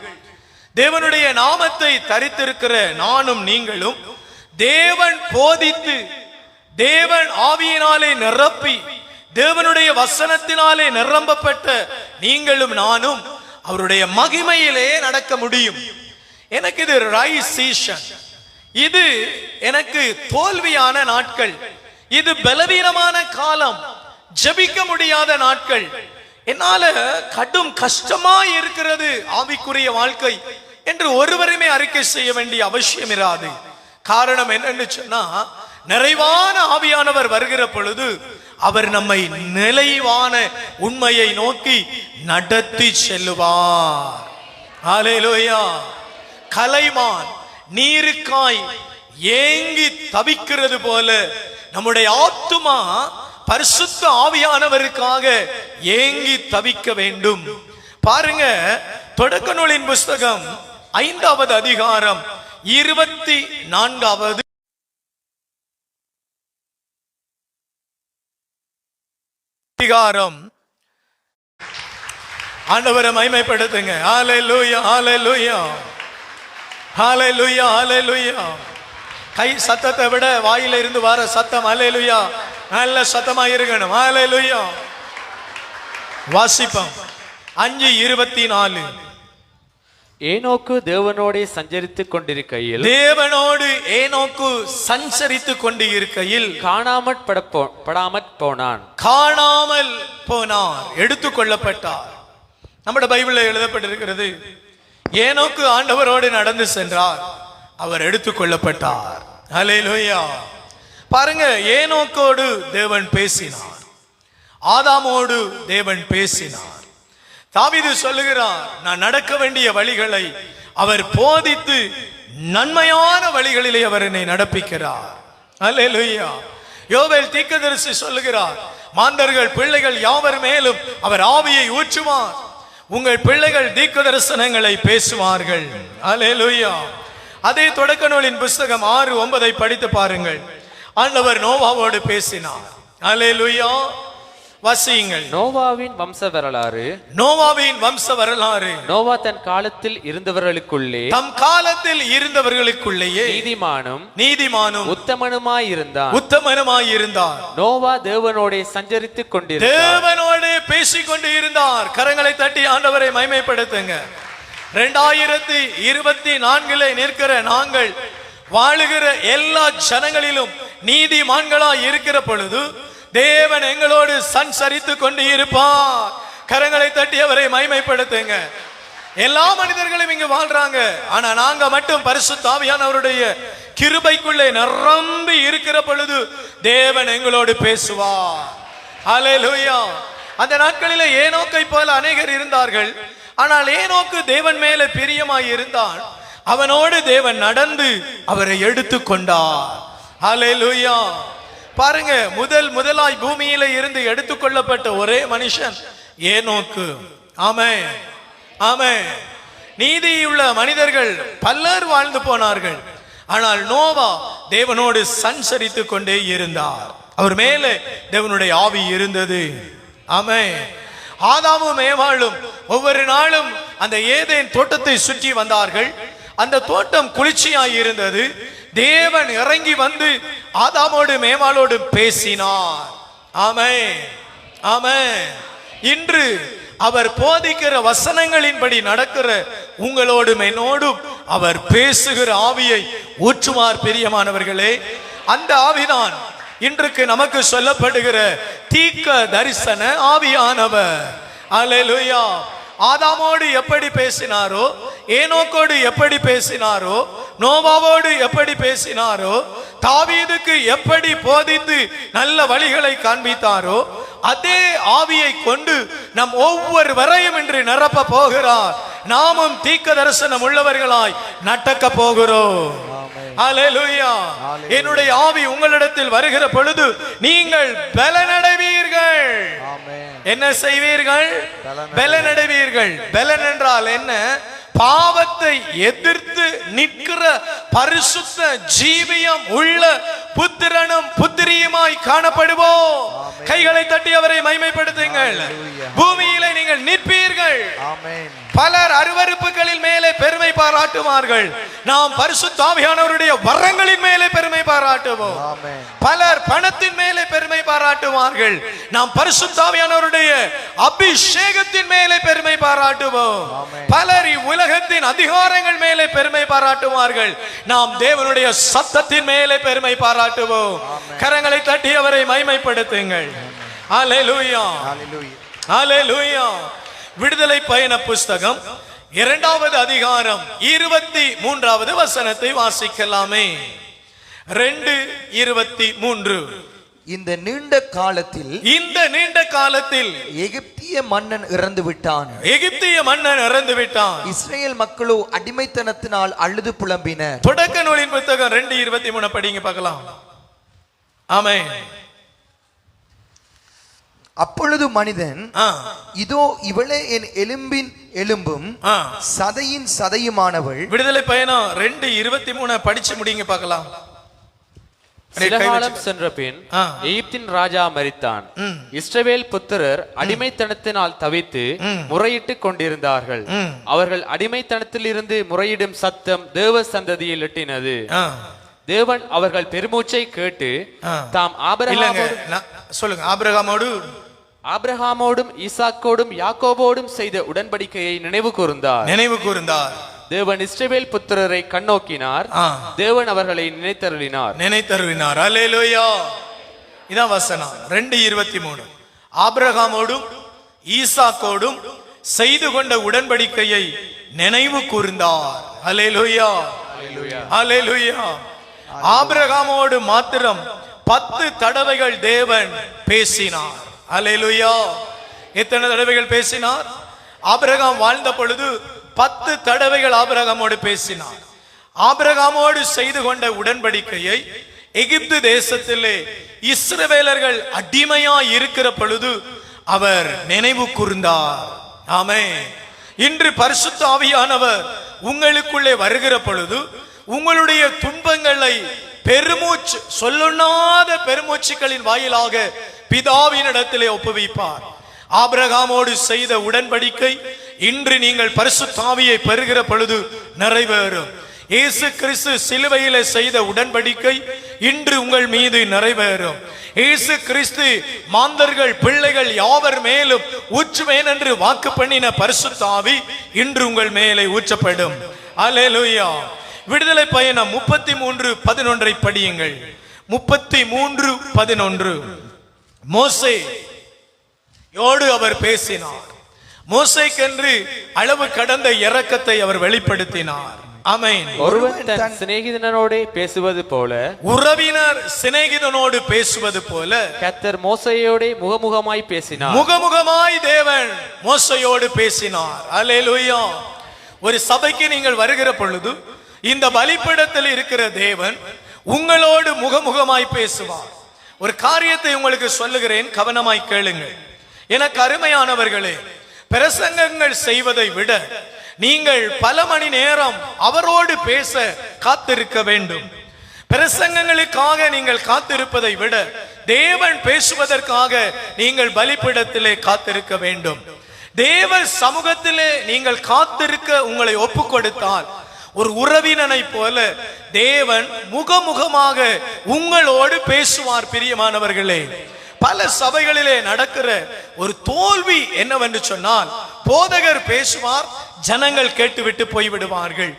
தேவனுடைய நாமத்தை தரித்திருக்கிற நானும் நீங்களும் தேவன் போதித்து, தேவன் ஆவியினாலே நிரப்பி, தேவனுடைய வசனத்தினாலே நிரம்பப்பட்ட நீங்களும் நானும் அவருடைய மகிமையிலே நடக்க முடியும். எனக்கு இது ரைஸ் சீசன், இது எனக்கு தோல்வியான நாட்கள், இது பலவீனமான காலம், ஜெபிக்க முடியாத நாட்கள், என்னால கடும் கஷ்டமா இருக்கிறது ஆவிக்குரிய வாழ்க்கை என்று ஒருவருமே அறிக்கை செய்ய வேண்டிய அவசியம் இராது. காரணம் என்னன்னு சொன்னா, நிறைவான ஆவியானவர் வருகிற பொழுது அவர் நம்மை நிலைவான உண்மையை நோக்கி நடத்தி செல்லுவார். ஹல்லேலூயா. கலைமான் நீருக்காய் ஏங்கி தவிக்கிறது போல நம்முடைய ஆத்துமா பரிசுத்த ஆவியானவருக்காக ஏங்கி தவிக்க வேண்டும். பாருங்க, தொடக்க நூலின் புஸ்தகம் 5வது அதிகாரம் 24வது அதிகாரம். ஆண்டவரை மகிமைப்படுத்துங்க. ஹல்லேலூயா, ஹல்லேலூயா, ஹல்லேலூயா, ஹல்லேலூயா. கை சத்தத்தை விட வாயில இருந்து வர சத்தம் ஹல்லேலூயா நல்ல சத்தமா இருக்கணும். ஹல்லேலூயா. வாசிப்போம் 5:24. ஏனோக்கு தேவனோடே சஞ்சரித்துக் கொண்டிருக்கையில், தேவனோடு ஏனோக்கு சஞ்சரித்துக் கொண்டு இருக்கையில் படாமற் போனான். காணாமல் போனார், எடுத்துக்கொள்ளப்பட்டார். நம்முடைய பைபிளில் எழுதப்பட்டிருக்கிறது, ஏனோக்கு ஆண்டவரோடு நடந்து சென்றார், அவர் எடுத்துக்கொள்ளப்பட்டார். ஹல்லேலூயா. பாருங்க, ஏனோக்கோடு தேவன் பேசினார், ஆதாமோடு தேவன் பேசினார். தாவீது சொல்லுகிறார், நான் நடக்க வேண்டிய வழிகளை அவர் போதித்து நன்மையான வழிகளிலே அவர் என்னை நடப்பிக்கிறார். ஹல்லேலூயா. யோவேல் தீர்க்கதரிசி சொல்லுகிறார், மாந்தர்கள் பிள்ளைகள் யாவர் மேலும் அவர் ஆவியை ஊற்றுவார், உங்கள் பிள்ளைகள் தீர்க்க தரிசனங்களை பேசுவார்கள். ஹல்லேலூயா. அதே தொடக்க நூலின் புஸ்தகம் 6:9 படித்து பாருங்கள். ஆண்டவர் நோவாவோடு பேசினார். ஹல்லேலூயா. வாசியுங்கள். நோவாவின் வம்ச வரலாறு. நோவாவின் வம்ச வரலாறு. நோவா தன் காலத்தில் இருந்தவர்களுக்குள்ளே, தம் காலத்தில் இருந்தவர்களுக்குள்ளேயே நீதிமானும் உத்தமனுமாய் இருந்தார். நோவா தேவனோடே சஞ்சரித்துக் கொண்டிருந்தார், தேவனோடு பேசிக் கொண்டு இருந்தார். கரங்களை தட்டி ஆண்டவரை மகிமைப்படுத்துங்க. 2024 நிற்கிற நாங்கள் வாழுகிற எல்லா ஜனங்களிலும் நீதிமான்களாய் இருக்கிற பொழுது தேவன் எங்களோடு சஞ்சரித்து கொண்டு இருப்பார். கரங்களை தட்டி அவரை மகிமைப்படுத்துங்க. எல்லா மனிதர்களும் இங்கு வாழ்றாங்க, ஆனா நாங்க மட்டும் பரிசுத்த ஆவியானவருடைய கிருபைக்குள்ளே நிரம்பி இருக்கிற பொழுது தேவன் எங்களோடு பேசுவார். ஹல்லேலூயா. அந்த நாட்களிலே ஏனோக்கை போல அநேகர் இருந்தார்கள். ஆனால் ஏனோக்கு தேவன் மேல பிரியமாய் இருந்தான். அவனோடு தேவன் நடந்து அவரை எடுத்துக்கொண்டார். ஹல்லேலூயா. பாருங்க, முதலாய் பூமியில இருந்து எடுத்துக்கொள்ளப்பட்ட ஒரே மனுஷன் ஏனோக்கு. ஆமென், ஆமென். நீதியுள்ள மனிதர்கள் பலர் வாழ்ந்து போனார்கள். ஆனால் நோவா தேவனோடு சஞ்சரித்து கொண்டே இருந்தார். அவர் மேலே தேவனுடைய ஆவி இருந்தது. ஆமென். ஆதாமும் ஏவாளும் ஒவ்வொரு நாளும் அந்த ஏதேன் தோட்டத்தை சுற்றி வந்தார்கள். அந்த தோட்டம் குளிர்ச்சியாய் இருந்தது. தேவன் இறங்கி வந்து ஆதாமோடு ஏவாளோடு பேசினார். ஆமென், ஆமென். இன்று அவர் போதிக்கிற வசனங்களின்படி நடக்கிற உங்களோடும் என்னோடும் அவர் பேசுகிற ஆவியை ஊற்றுமார் பிரியமானவர்களே. அந்த ஆவிதான் இன்றைக்கு நமக்கு சொல்லப்படுகிற தீர்க்க தரிசன ஆவியானவர். அல்லேலூயா. ஆதாமோடு எப்படி பேசினாரோ, ஏனோக்கோடு எப்படி பேசினாரோ, நோவாவோடு எப்படி பேசினாரோ, தாவீதுக்கு எப்படி போதித்து நல்ல வழிகளை காண்பித்தாரோ, அதே ஆவியை கொண்டு நம் ஒவ்வொருவரையும் இன்று நிரப்ப போகிறார். நாமும் தீர்க்க தரிசனம் உள்ளவர்களாய் நடக்க போகிறோம். அல்லேலூயா. என்னுடைய ஆவி உங்களிடத்தில் வருகிற பொழுது நீங்கள் பலனடைவீர்கள். என்ன செய்வீர்கள்? பலனடைவீர்கள். பலன் என்றால் என்ன? பாவத்தை எதிர்த்து நிற்கிற பரிசுத்த ஜீவியம் உள்ள புத்திரனும் புத்திரியுமாய் காணப்படுவோம். கைகளை தட்டி அவரை மகிமைப்படுத்துங்கள். பூமியிலே நீங்கள் நிற்பீர்கள். பலர் அருவருப்புகளின் மேலே பெருமை பாராட்டுவார்கள். நாம் பரிசுத்த ஆவியானவருடைய வரங்களின் மேலே பெருமை பாராட்டுவோம். பலர் பணத்தின் மேலே பெருமை பாராட்டுவார்கள். நாம் பரிசுத்த ஆவியானவருடைய அபிஷேகத்தின் மேலே பெருமை பாராட்டுவோம். பலர் உலகத்தின் அதிகாரங்கள் மேலே பெருமை பாராட்டுவார்கள். நாம் தேவனுடைய சத்தத்தின் மேலே பெருமை பாராட்டுவோம். கரங்களை தட்டி அவரை மகிமைப்படுத்துங்கள். அல்லேலூயா. அல்லேலூயா. விடுதலை பயண புஸ்தகம் 2வது அதிகாரம் 23வது வசனத்தை வாசிக்கலாமே. 2:23. இந்த நீண்ட காலத்தில் எகிப்திய மன்னன் இறந்து விட்டான். இஸ்ரேல் மக்களோ அடிமைத்தனத்தினால் அழுது புலம்பினர். தொடக்க நூலின் புத்தகம் 2:23 படிங்க பார்க்கலாம். ஆமென். அப்பொழுது மனிதன், இதோ இவளே என் எலும்பின் எலும்பும் சதையின் சதையுமானவள். விடுதலை பயணம் 2:23 படிச்சு முடிங்க பார்க்கலாம். சில காலம் சென்ற பின் எகிப்தின் ராஜா மரித்தான். இஸ்ரவேல் புத்திரர் அடிமைத்தனத்தினால் தவித்து முறையிட்டு கொண்டிருந்தார்கள். அவர்கள் அடிமைத்தனத்தில் இருந்து முறையிடும் சத்தம் தேவ சந்ததியில் எட்டினது. தேவன் அவர்கள் பெருமூச்சை கேட்டு தாம் ஆபிரகாமோடும் ஈசாக்கோடும் யாக்கோபோடும் செய்த உடன்படிக்கையை நினைவு கூர்ந்தார். தேவன் இஸ்ரவேல் புத்திரரை கண்ணோக்கினார். தேவன் அவர்களை நினைத்தருளினார். அல்லேலூயா. இதான் வசனம் 2:23. ஆபிரகாமோடும் ஈசாக்கோடும் செய்து கொண்ட உடன்படிக்கையை நினைவு கூர்ந்தார். அல்லேலூயா. அல்லேலூயா. ஆபிரகாமோடு மாத்திரம் 10 தடவைகள் தேவன் பேசினார். அல்லேலூயா. எத்தனை தடவைகள் பேசினார்? ஆபிரகாம் வாழ்ந்த பொழுது 10 தடவைகள் ஆபிரகாமோடு பேசினார். ஆபிரகாமோடு செய்து கொண்ட உடன்படிக்கையை எகிப்து தேசத்திலே இஸ்ரவேலர்கள் அடிமையாய் இருக்கிற பொழுது அவர் நினைவு கூர்ந்தார். ஆமென். இன்று பரிசுத்த ஆவியானவர் உங்களுக்குள்ளே வருகிற பொழுது உங்களுடைய துன்பங்களை பெருமூச்சு, சொல்லுண்ணாத பெருமூச்சுகளின் வாயிலாக பிதாவினிடத்திலே ஒப்புவிப்பார். ஆபிரகாமோடு செய்த உடன்படிக்கை இன்று நீங்கள் பரிசுத்த ஆவியை பெறுகிற பொழுது நிறைவேறும். இயேசு கிறிஸ்து சிலுவையிலே செய்த உடன்படிக்கை இன்று உங்கள் மீது நிறைவேறும். இயேசு கிறிஸ்து மாந்தர்கள் பிள்ளைகள் யாவர் மேலும் ஊற்றுவேன் என்று வாக்கு பண்ணின பரிசுத்த ஆவி இன்று உங்கள் மேலே ஊற்றப்படும். அல்லேலூயா. விடுதலை பயணம் 33:11 படியுங்கள். 33:11. மோசேயோடு அவர் பேசினார். மோசேக்கென்று அளவு கடந்த இரக்கத்தை அவர் வெளிப்படுத்தினார். ஆமென். ஒருவன் தன் சிநேகிதனோடு பேசுவது போல, உறவினர் சிநேகிதனோடு பேசுவது போல கர்த்தர் மோசேயோடு முகமுகமாய் பேசினார். முகமுகமாய் தேவன் மோசேயோடு பேசினார். அல்லேலூயா. ஒரு சபைக்கு நீங்கள் வருகிற பொழுது இந்த பலிபீடத்தில் இருக்கிற தேவன் உங்களோடு முகமுகமாய் பேசுவார். ஒரு காரியத்தை உங்களுக்கு சொல்லுகிறேன், கவனமாய் கேளுங்கள். எனக்கு அருமையானவர்களே, பிரசங்கங்கள் செய்வதை விட நீங்கள் பல மணி நேரம் அவரோடு பேச காத்திருக்க வேண்டும். பிரசங்கங்களுக்காக நீங்கள் காத்திருப்பதை விட தேவன் பேசுவதற்காக நீங்கள் பலிபீடத்திலே காத்திருக்க வேண்டும். தேவ சமூகத்திலே நீங்கள் காத்திருக்க உங்களை ஒப்பு கொடுத்தால் ஒரு உறவினனை போல தேவன் முகமுகமாக உங்களோடு பேசுவார். பிரியமானவர்களே, பல சபைகளிலே நடக்கிற ஒரு தோல்வி என்னவென்று சொன்னால், போதகர் பேசுவார், ஜனங்கள் கேட்டுவிட்டு போய்விடுவார்கள்.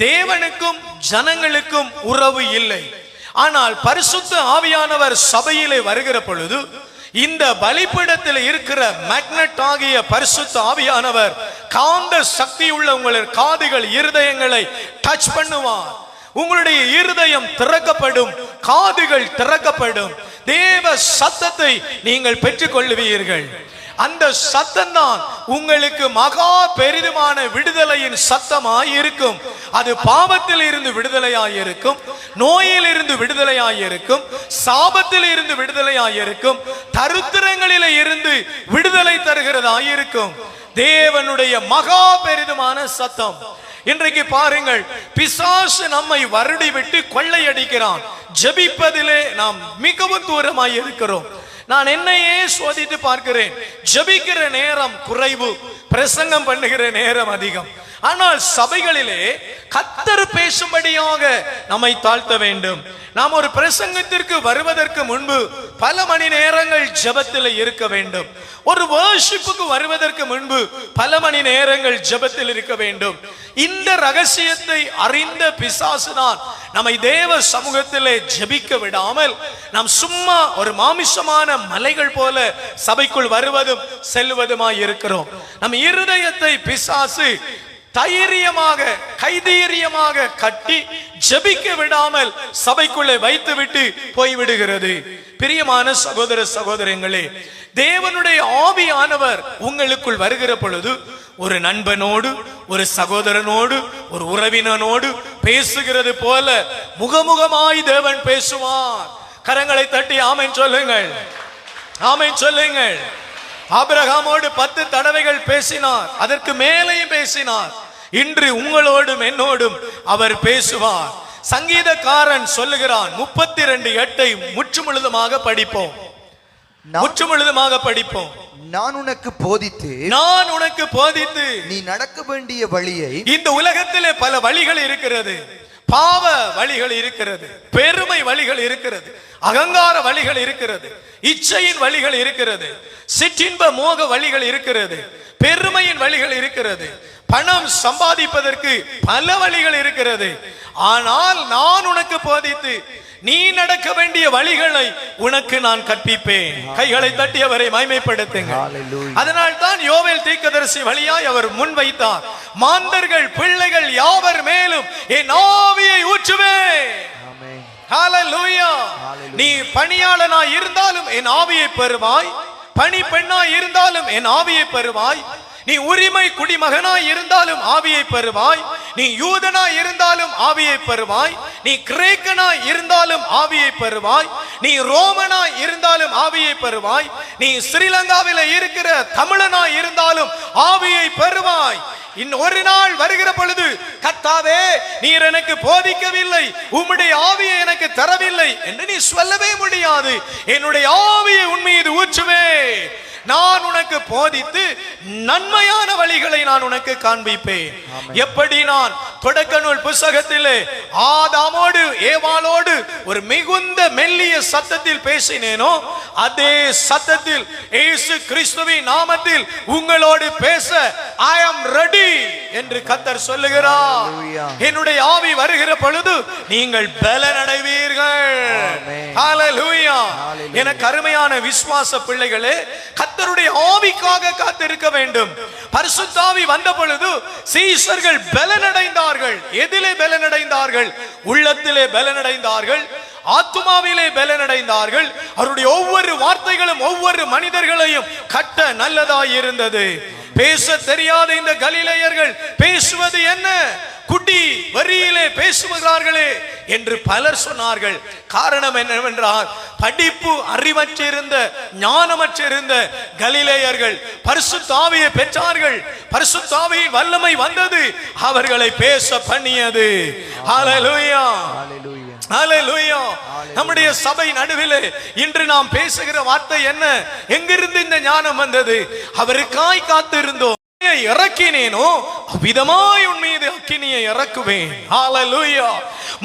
தேவனுக்கும் ஜனங்களுக்கும் உறவு இல்லை. ஆனால் பரிசுத்த ஆவியானவர் சபையிலே வருகிற பொழுது இந்த பலிபீடத்தில் இருக்கிற மேக்னெட் ஆகிய பரிசுத்த ஆவியானவர் காந்த சக்தி உள்ள உங்களுடைய காதுகள் இருதயங்களை டச் பண்ணுவார். உங்களுடைய இருதயம் திறக்கப்படும், காதுகள் திறக்கப்படும், தேவ சத்தத்தை நீங்கள் பெற்றுக் கொள்வீர்கள். அந்த சத்தம் தான் உங்களுக்கு மகா பெரிதுமான விடுதலையின் சத்தமாய் இருக்கும். அது பாவத்தில் இருந்து விடுதலையாய் இருக்கும், நோயில் இருந்து விடுதலையாய் இருக்கும், சாபத்தில் இருந்து விடுதலையாய் இருக்கும், தருத்திரங்களிலே இருந்து விடுதலை தருகிறதாய் இருக்கும். தேவனுடைய மகா பெரிதுமான சத்தம். இன்றைக்கு பாருங்கள், பிசாசு நம்மை வருடி விட்டு கொள்ளையடிக்கிறான். ஜெபிப்பதிலே நாம் மிகவும் தூரமாய் இருக்கிறோம். நான் என்னையே சோதித்து பார்க்கிறேன். ஜெபிக்கிற நேரம் குறைவு, பிரசங்கம் பண்ணுகிற நேரம் அதிகம். ஆனால் சபைகளிலே கர்த்தர் பேசும்படியாக நம்மை தாழ்த்த வேண்டும். நாம் ஒரு பிரசங்கத்திற்கு வருவதற்கு முன்பு பல மணி நேரங்கள் ஜெபத்தில் இருக்க வேண்டும். ஒரு வர்ஷிப்புக்கு வருவதற்கு முன்பு பல மணி நேரங்கள் ஜெபத்தில் இருக்க வேண்டும். இந்த ரகசியத்தை அறிந்த பிசாசுதான் நம்மை தேவ சமூகத்திலே ஜெபிக்க விடாமல் நாம் சும்மா ஒரு மாமிசமான மலைகள் போல சபைக்குள் வருவதும் செல்வதுமாய் இருக்கிறோம். நம் இருதயத்தை பிசாசு தைரியமாக கைதீரியமாக கட்டி ஜெபிக்க விடாமல் சபைக்குள்ளே வைத்துவிட்டு போய்விடுகிறது. பிரியமான சகோதர சகோதரங்களே, தேவனுடைய ஆவியானவர் உங்களுக்குள் வருகிற பொழுது ஒரு நண்பனோடு, ஒரு சகோதரனோடு, ஒரு உறவினனோடு பேசுகிறது போல முகமுகமாய் தேவன் பேசுவார். கரங்களை தட்டி ஆமென் சொல்லுங்கள், ஆமென் சொல்லுங்கள். ஆபிரகாமோடு 10 தடவைகள் பேசினார், அதற்கு மேலேயும் பேசினார். இன்று உங்களோடும் என்னோடும் அவர் பேசுவார். சங்கீதக்காரன் சொல்லுகிறான், 32:8 முற்றுமுழுதுமாக படிப்போம், முற்றுமுழுதுமாக படிப்போம். நான் உனக்கு போதித்து, நான் உனக்கு போதித்து நீ நடக்க வேண்டிய வழியை. இந்த உலகத்திலே பல வழிகள் இருக்கிறது. பாவ வழிகள் இருக்கிறது, பெருமை வழிகள் இருக்கிறது, அகங்கார வழிகள் இருக்கிறது, இச்சையின் வழிகள் இருக்கிறது, சிற்றின்ப மோக வழிகள் இருக்கிறது, பெருமையின் வழிகள் இருக்கிறது, பணம் சம்பாதிப்பதற்கு பல வழிகள் இருக்கிறது. ஆனால் நான் உனக்கு போதித்து நீ நடக்க வேண்டிய வழிகளை உனக்கு நான் கற்பிப்பேன். கைகளை தட்டியவரை மகிமைப்படுத்துங்க. அதனால் தான் யோவேல் தீர்க்கதரிசி வழியாய் அவர் முன்வைத்தார், மாந்தர்கள் பிள்ளைகள் யாவர் மேலும் என் ஆவியை ஊற்றுவேன். ஹல்லேலூயா. நீ பணியாளனாய் இருந்தாலும் என் ஆவியை பெறுவாய், பணி பெண்ணாய் இருந்தாலும் என் ஆவியை பெறுவாய், நீ உரிமை குடிமகனாய் இருந்தாலும் ஆவியை பெறுவாய், நீ யூதனாய் இருந்தாலும் ஆவியை பெறுவாய், நீ கிரேக்கனாய் இருந்தாலும் ஆவியை பெறுவாய், நீ ரோமனாய் இருந்தாலும் ஆவியை பெறுவாய், நீ ஸ்ரீலங்காவில் இருக்கிற தமிழனாய் இருந்தாலும் ஆவியை பெறுவாய். ஒரு நாள் வருகிற பொழுது, கர்த்தாவே நீர் எனக்கு போதிக்கவில்லை, உம்முடைய ஆவியை எனக்கு தரவில்லை என்று நீ சொல்லவே முடியாது. என்னுடைய ஆவியை உன் மீது ஊற்றுவேன், நான் உனக்கு போதித்து நன்மையான வழிகளை நான் உனக்கு காண்பிப்பேன். எப்படி நான் தொடக்க நூல் புத்தகத்திலே ஆதாமோடு ஏவாளோடு ஒரு மிகுந்த மெல்லிய சத்தத்தில் பேசினேனோ, அதே சத்தத்தில் இயேசு கிறிஸ்துவின் நாமத்தில் உங்களோடு பேச I am ready என்று கர்த்தர் சொல்லுகிறார். என்னுடைய ஆவி வருகிற பொழுது நீங்கள் பலனடைவீர்கள். ஹல்லேலூயா. எனக்கு அருமையான விசுவாச பிள்ளைகளே, கர்த்தருடைய ஆவிக்காக காத்திருக்க வேண்டும். பரிசுத்த ஆவி வந்த பொழுது சீஷர்கள் பலனடைந்தார்கள். எதிலே பலனடைந்தார்கள்? உள்ளத்திலே பலனடைந்தார்கள், ஆத்துமாவிலே பலனடைந்தார்கள். அவருடைய ஒவ்வொரு வார்த்தைகளும் ஒவ்வொரு மனிதர்களையும் கட்ட நல்லதாய் இருந்தது. பேச தெரியாத இந்த கலிலேயர்கள் பேசுவது என்ன, குடி வரியிலே பேசுகிறார்களே என்று பலர் சொன்னார்கள். காரணம் என்னவென்றால், படிப்பு அறிவற்றிருந்த ஞானமற்றிருந்த கலிலேயர்கள் பரிசுத்த ஆவியை பெற்றார்கள். பரிசுத்த ஆவியின் வல்லமை வந்தது, அவர்களை பேச பண்ணியது. ஹல்லேலூயா, ஹல்லேலூயா. நம்முடைய சபை நடுவிலே இன்று நாம் பேசுகிற வார்த்தை என்ன? எங்கிருந்து இந்த ஞானம் வந்தது? அவருக்காய் காத்திருந்தோம். இறக்கினேனோ அவ்விதமாய் உன் மீது அக்கினியை இறக்குவேன். ஹalleluya.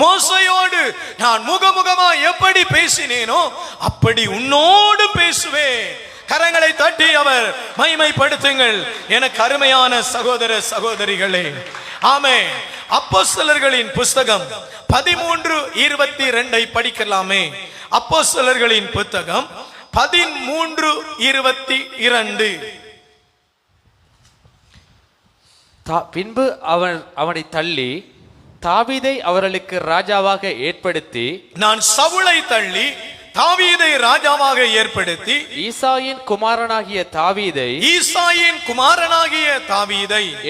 மோசேயோடு நான் முகமுகமாய் எப்படி பேசினேனோ அப்படி உன்னோடு பேசுவேன். கரங்களை தட்டி அவர் மகிமைப்படுத்துங்கள் எனக்கு அருமையான சகோதர சகோதரிகளே. ஆமென். அப்போஸ்தலர்களின் புத்தகம் 13:22 படிக்கலாமே. அப்போஸ்தலர்களின் புத்தகம் 13:22. பின்பு அவனை தள்ளி தாவீதை அவர்களுக்கு ராஜாவாக ஏற்படுத்தி, நான் சவுலை தள்ளி தாவீதை ராஜாவாக ஏற்படுத்தி, ஈசாயின் குமாரனாகிய தாவீதை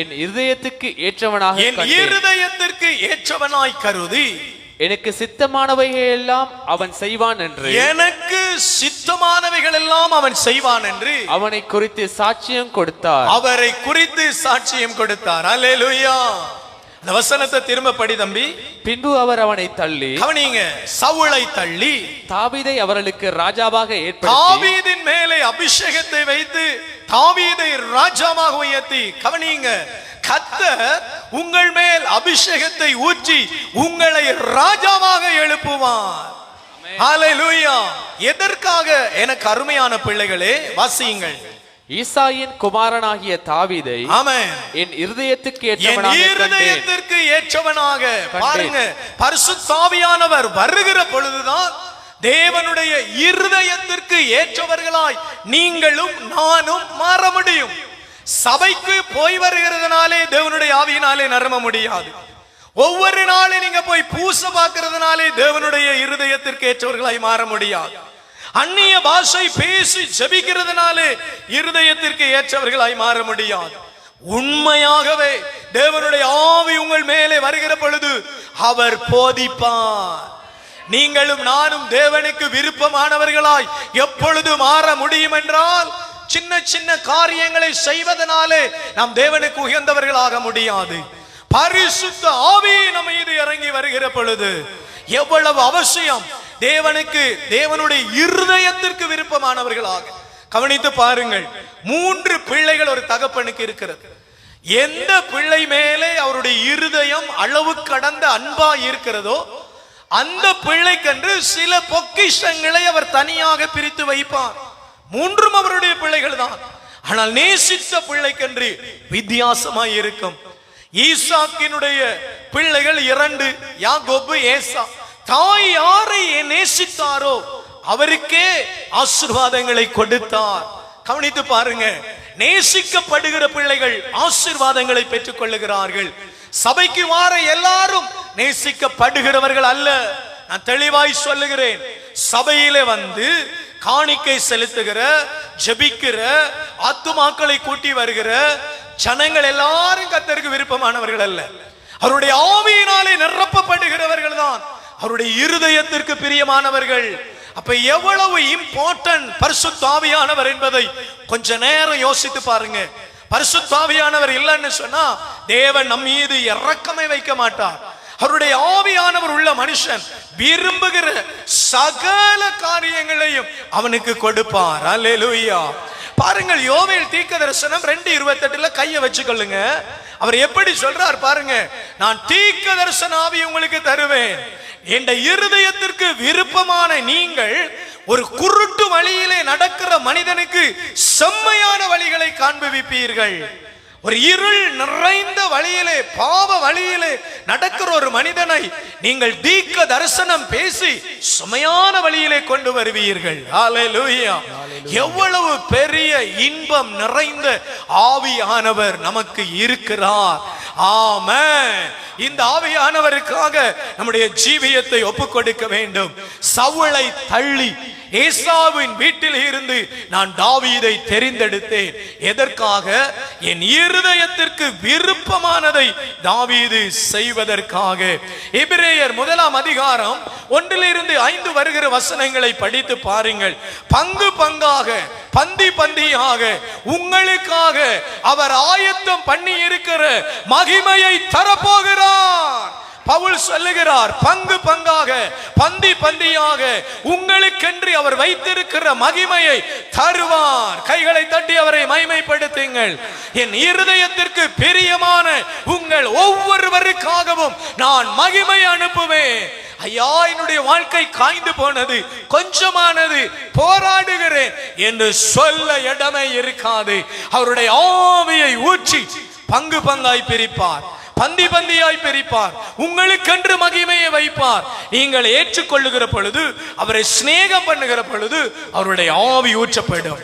என் இருதயத்துக்கு ஏற்றவனாக என் இருதயத்திற்கு ஏற்றவனாய் கருதி எனக்கு சித்தமானவைகள் எல்லாம் அவன் செய்வான் என்று எனக்கு சித்தமானவைகள் எல்லாம் அவன் செய்வான் என்று அவனை குறித்து சாட்சியம் கொடுத்தார். அவரை குறித்து சாட்சியம் கொடுத்தார். அல்லேலூயா. அந்த வசனத்தை திரும்ப படி தம்பி. பின்பு அவர் அவனை தள்ளி, கவனிங்க, சவுலை தள்ளி தாவீதை அவர்களுக்கு ராஜாவாக ஏற்படுத்தி, தாவீதின் மேலே அபிஷேகத்தை வைத்து தாவீதை ராஜாவாக உயர்த்தி, கவனிங்க, கர்த்தர் உங்கள் மேல் அபிஷேகத்தை ஊற்றி உங்களை ராஜாவாக எழுப்புவார். ஹalleluya. எதற்காக எனக்கு அருமையான பிள்ளைகளே வாசியுங்கள். ஈசாயின் குமாரனாகிய தாவீதை ஆமென் என் இருதயத்துக்கு ஏற்றவனாக பாருங்க. பரிசுத்த ஆவியானவர் வருகிற பொழுதுதான் தேவனுடைய இருதயத்திற்கு ஏற்றவர்களாய் நீங்களும் நானும் மாற முடியும். சபைக்கு போய் வருகிறதுனாலே தேவனுடைய ஆவியினாலே நிரம்ப முடியாது. ஒவ்வொரு நாளும் நீங்க போய் பூச பார்க்கிறதுனாலே தேவனுடைய இருதயத்திற்கு ஏற்றவர்களாய் மாற முடியாது. அந்நிய பாஷை பேசி ஜெபிக்கிறதுனாலே இருதயத்திற்கு ஏற்றவர்களாய் மாற முடியாது. உண்மையாகவே தேவனுடைய ஆவி உங்கள் மேலே வருகிற பொழுது அவர் போதிப்பார். நீங்களும் நானும் தேவனுக்கு விருப்பமானவர்களாய் எப்பொழுது மாற முடியும் என்றால், சின்ன சின்ன காரியங்களை செய்வதனாலே நாம் தேவனுக்கு உயர்ந்தவர்களாக முடியாது. பரிசுத்த ஆவி நம்ம மீது இறங்கி வருகிற பொழுது எவ்வளவு அவசியம். தேவனுக்கு, தேவனுடைய இருதயத்திற்கு விருப்பமானவர்களாக. கவனித்து பாருங்கள், 3 பிள்ளைகள் ஒரு தகப்பனுக்கு இருக்கிறது. எந்த பிள்ளை மேலே அவருடைய இருதயம் அளவு கடந்த அன்பா இருக்கிறதோ அந்த பிள்ளைக்கென்று சில பொக்கிஷங்களை அவர் தனியாக பிரித்து வைப்பார். 3 அவருடைய பிள்ளைகள் தான். ஆனால் நேசித்த பிள்ளைக்கென்று வித்தியாசமாய் இருக்கும். ஈசாக்கினுடைய பிள்ளைகள் 2, யாக்கோபு, ஏசா. தாய் யாரை நேசித்தாரோ அவருக்கே ஆசீர்வாதங்களை கொடுத்தார். கவனித்து பாருங்க, நேசிக்கப்படுகிற பிள்ளைகள் ஆசீர்வாதங்களை பெற்றுக் கொள்ளுகிறார்கள். சபைக்கு வார எல்லாரும் நேசிக்கப்படுகிறவர்கள் அல்ல. நான் தெளிவாய் சொல்லுகிறேன். சபையிலே வந்து காணிக்கை செலுத்துகிற, ஜெபிக்கிற, ஆத்துமாக்களை கூட்டி வருகிற ஜனங்கள் எல்லாரும் கர்த்தருக்கு விருப்பமானவர்கள் அல்ல. அவருடைய ஆவியினாலே நிரப்பப்படுகிறவர்கள் தான் அவருடைய இருதயத்திற்கு பிரியமானவர்கள். அப்ப எவ்வளவு இம்பார்ட்டன்ட் பரிசுத்த ஆவியானவர் என்பதை கொஞ்ச நேரம் யோசித்து பாருங்க. பரிசுத்த ஆவியானவர் இல்லைன்னு சொன்னா தேவன் நம் மீது இரக்கமே வைக்க மாட்டார். அவருடைய ஆவியானவர் உள்ள மனுஷன் விரும்புகிற சகல காரியங்களையும் அவனுக்கு கொடுப்பார். அல்லேலூயா. பாருங்கள், யோவேல் தீர்க்கதரிசனம் 2:28 கைய வச்சுக்கொள்ளுங்க. அவர் எப்படி சொல்றார் பாருங்க. நான் தீர்க்கதரிசன ஆவி உங்களுக்கு தருவேன். என் இருதயத்திற்கு விருப்பமான நீங்கள் ஒரு குருட்டு வழியிலே நடக்கிற மனிதனுக்கு செம்மையான வழிகளை காண்பிப்பீர்கள். ஒரு இருள் நிறைந்த வழியிலே, பாவ வழியிலே நடக்கிற ஒரு மனிதனை நீங்கள் தீர்க்க தரிசனம் பேசி சுமையான வழியிலே கொண்டு வருவீர்கள். ஹalleluya. எவ்வளவு பெரிய இன்பம் நிறைந்த ஆவியானவர் நமக்கு இருக்கிறார். ஆமென். இந்த ஆவியானவருக்காக நம்முடைய ஜீவியத்தை ஒப்புக் கொடுக்க வேண்டும். சவுலை தள்ளி ஏசாவின் வீட்டில் இருந்து நான் தாவீதை தெரிந்தெடுத்தேன். எதற்காக? என் இருதயத்திற்கு விருப்பமானதை தாவீது செய்வதற்காக. எபிரேயர் 1 1 5 வருகிற வசனங்களை படித்து பாருங்கள். பங்கு பங்காக, பந்தி பந்தியாக உங்களுக்காக அவர் ஆயத்தம் பண்ணி இருக்கிற மகிமையை தரப்போகிறார். பவுல் சொல்லுகிறார், பங்கு பங்காக பந்தி பந்தியாக உங்களுக்கென்று அவர் வைத்திருக்கிற மகிமையை தருவார். கைகளை தட்டி அவரை மகிமைப்படுத்துங்கள். என் இருதயத்திற்கு பிரியமான உங்கள் ஒவ்வொருவருக்காகவும் நான் மகிமை அனுப்புவேன். ஐயா, என்னுடைய வாழ்க்கை காய்ந்து போனது, கொஞ்சமானது, போராடுகிறேன் என்று சொல்ல இடமே இருக்காது. அவருடைய ஆவியை ஊற்றி பங்கு பங்காய் பிரிப்பார், பந்தி பந்தியாய் பிரிப்பார், உங்களுக்கென்று மகிமையை வைப்பார். நீங்கள் ஏற்றுக்கொள்ளுகிற பொழுது, அவரை சிநேகம் பண்ணுகிற பொழுது அவருடைய ஆவி ஊற்றப்படும்.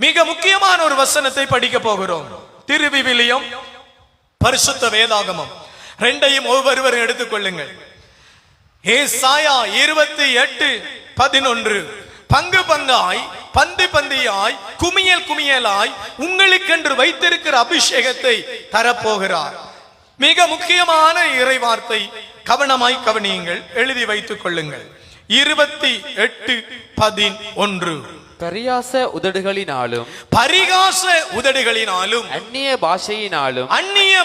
மிக முக்கியமான ஒரு வசனத்தை படிக்க போகிறோம். திருவிவிலியம், பரிசுத்த வேதாகமம் ரெண்டையும் ஒவ்வொருவரும் எடுத்துக்கொள்ளுங்கள். ஏசாயா 28:11 பங்கு பங்காய் பந்தி பந்தியாய் குமியல் குமியலாய் உங்களுக்கென்று வைத்திருக்கிற அபிஷேகத்தை தரப்போகிறார். மிக முக்கியமான இறை வார்த்தை, கவனமாய் கவனியுங்கள், எழுதி வைத்துக் கொள்ளுங்கள். 28:11 பரியாச உதடுகளினாலும் பரிகாச உதடுகளினாலும் அந்நிய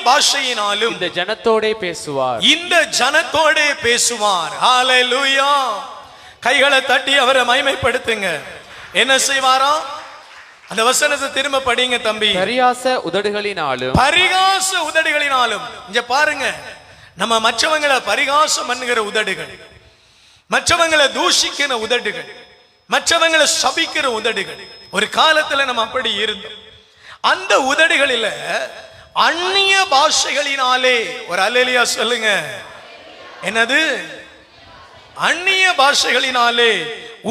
பாஷையினாலும் இந்த ஜனத்தோடே பேசுவார். இந்த ஜனத்தோடே பேசுவார். ஹalleluya. கைகளை தட்டி அவரை மகிமைப்படுத்துங்க. என்ன செய்வாரா? அந்த வசனத்தை திரும்ப படிங்க தம்பி. பரியாச உதடுகளினாலும் பரிகாச உதடுகளினாலும். இங்க பாருங்க, நம்ம மற்றவங்களை பரிகாசம் பண்ணுகிற உதடுகள், மற்றவங்களை தூஷிக்கிற உதடுகள், மற்றவங்களை சபிக்கிற உதடுகள். ஒரு காலத்துல நம்ம அப்படி இருந்தோம். அந்த உதடுகளில அந்நிய பாஷைகளினாலே, ஒரு அல்லேலூயா சொல்லுங்க. என்னது? அந்நிய பாஷைகளினாலே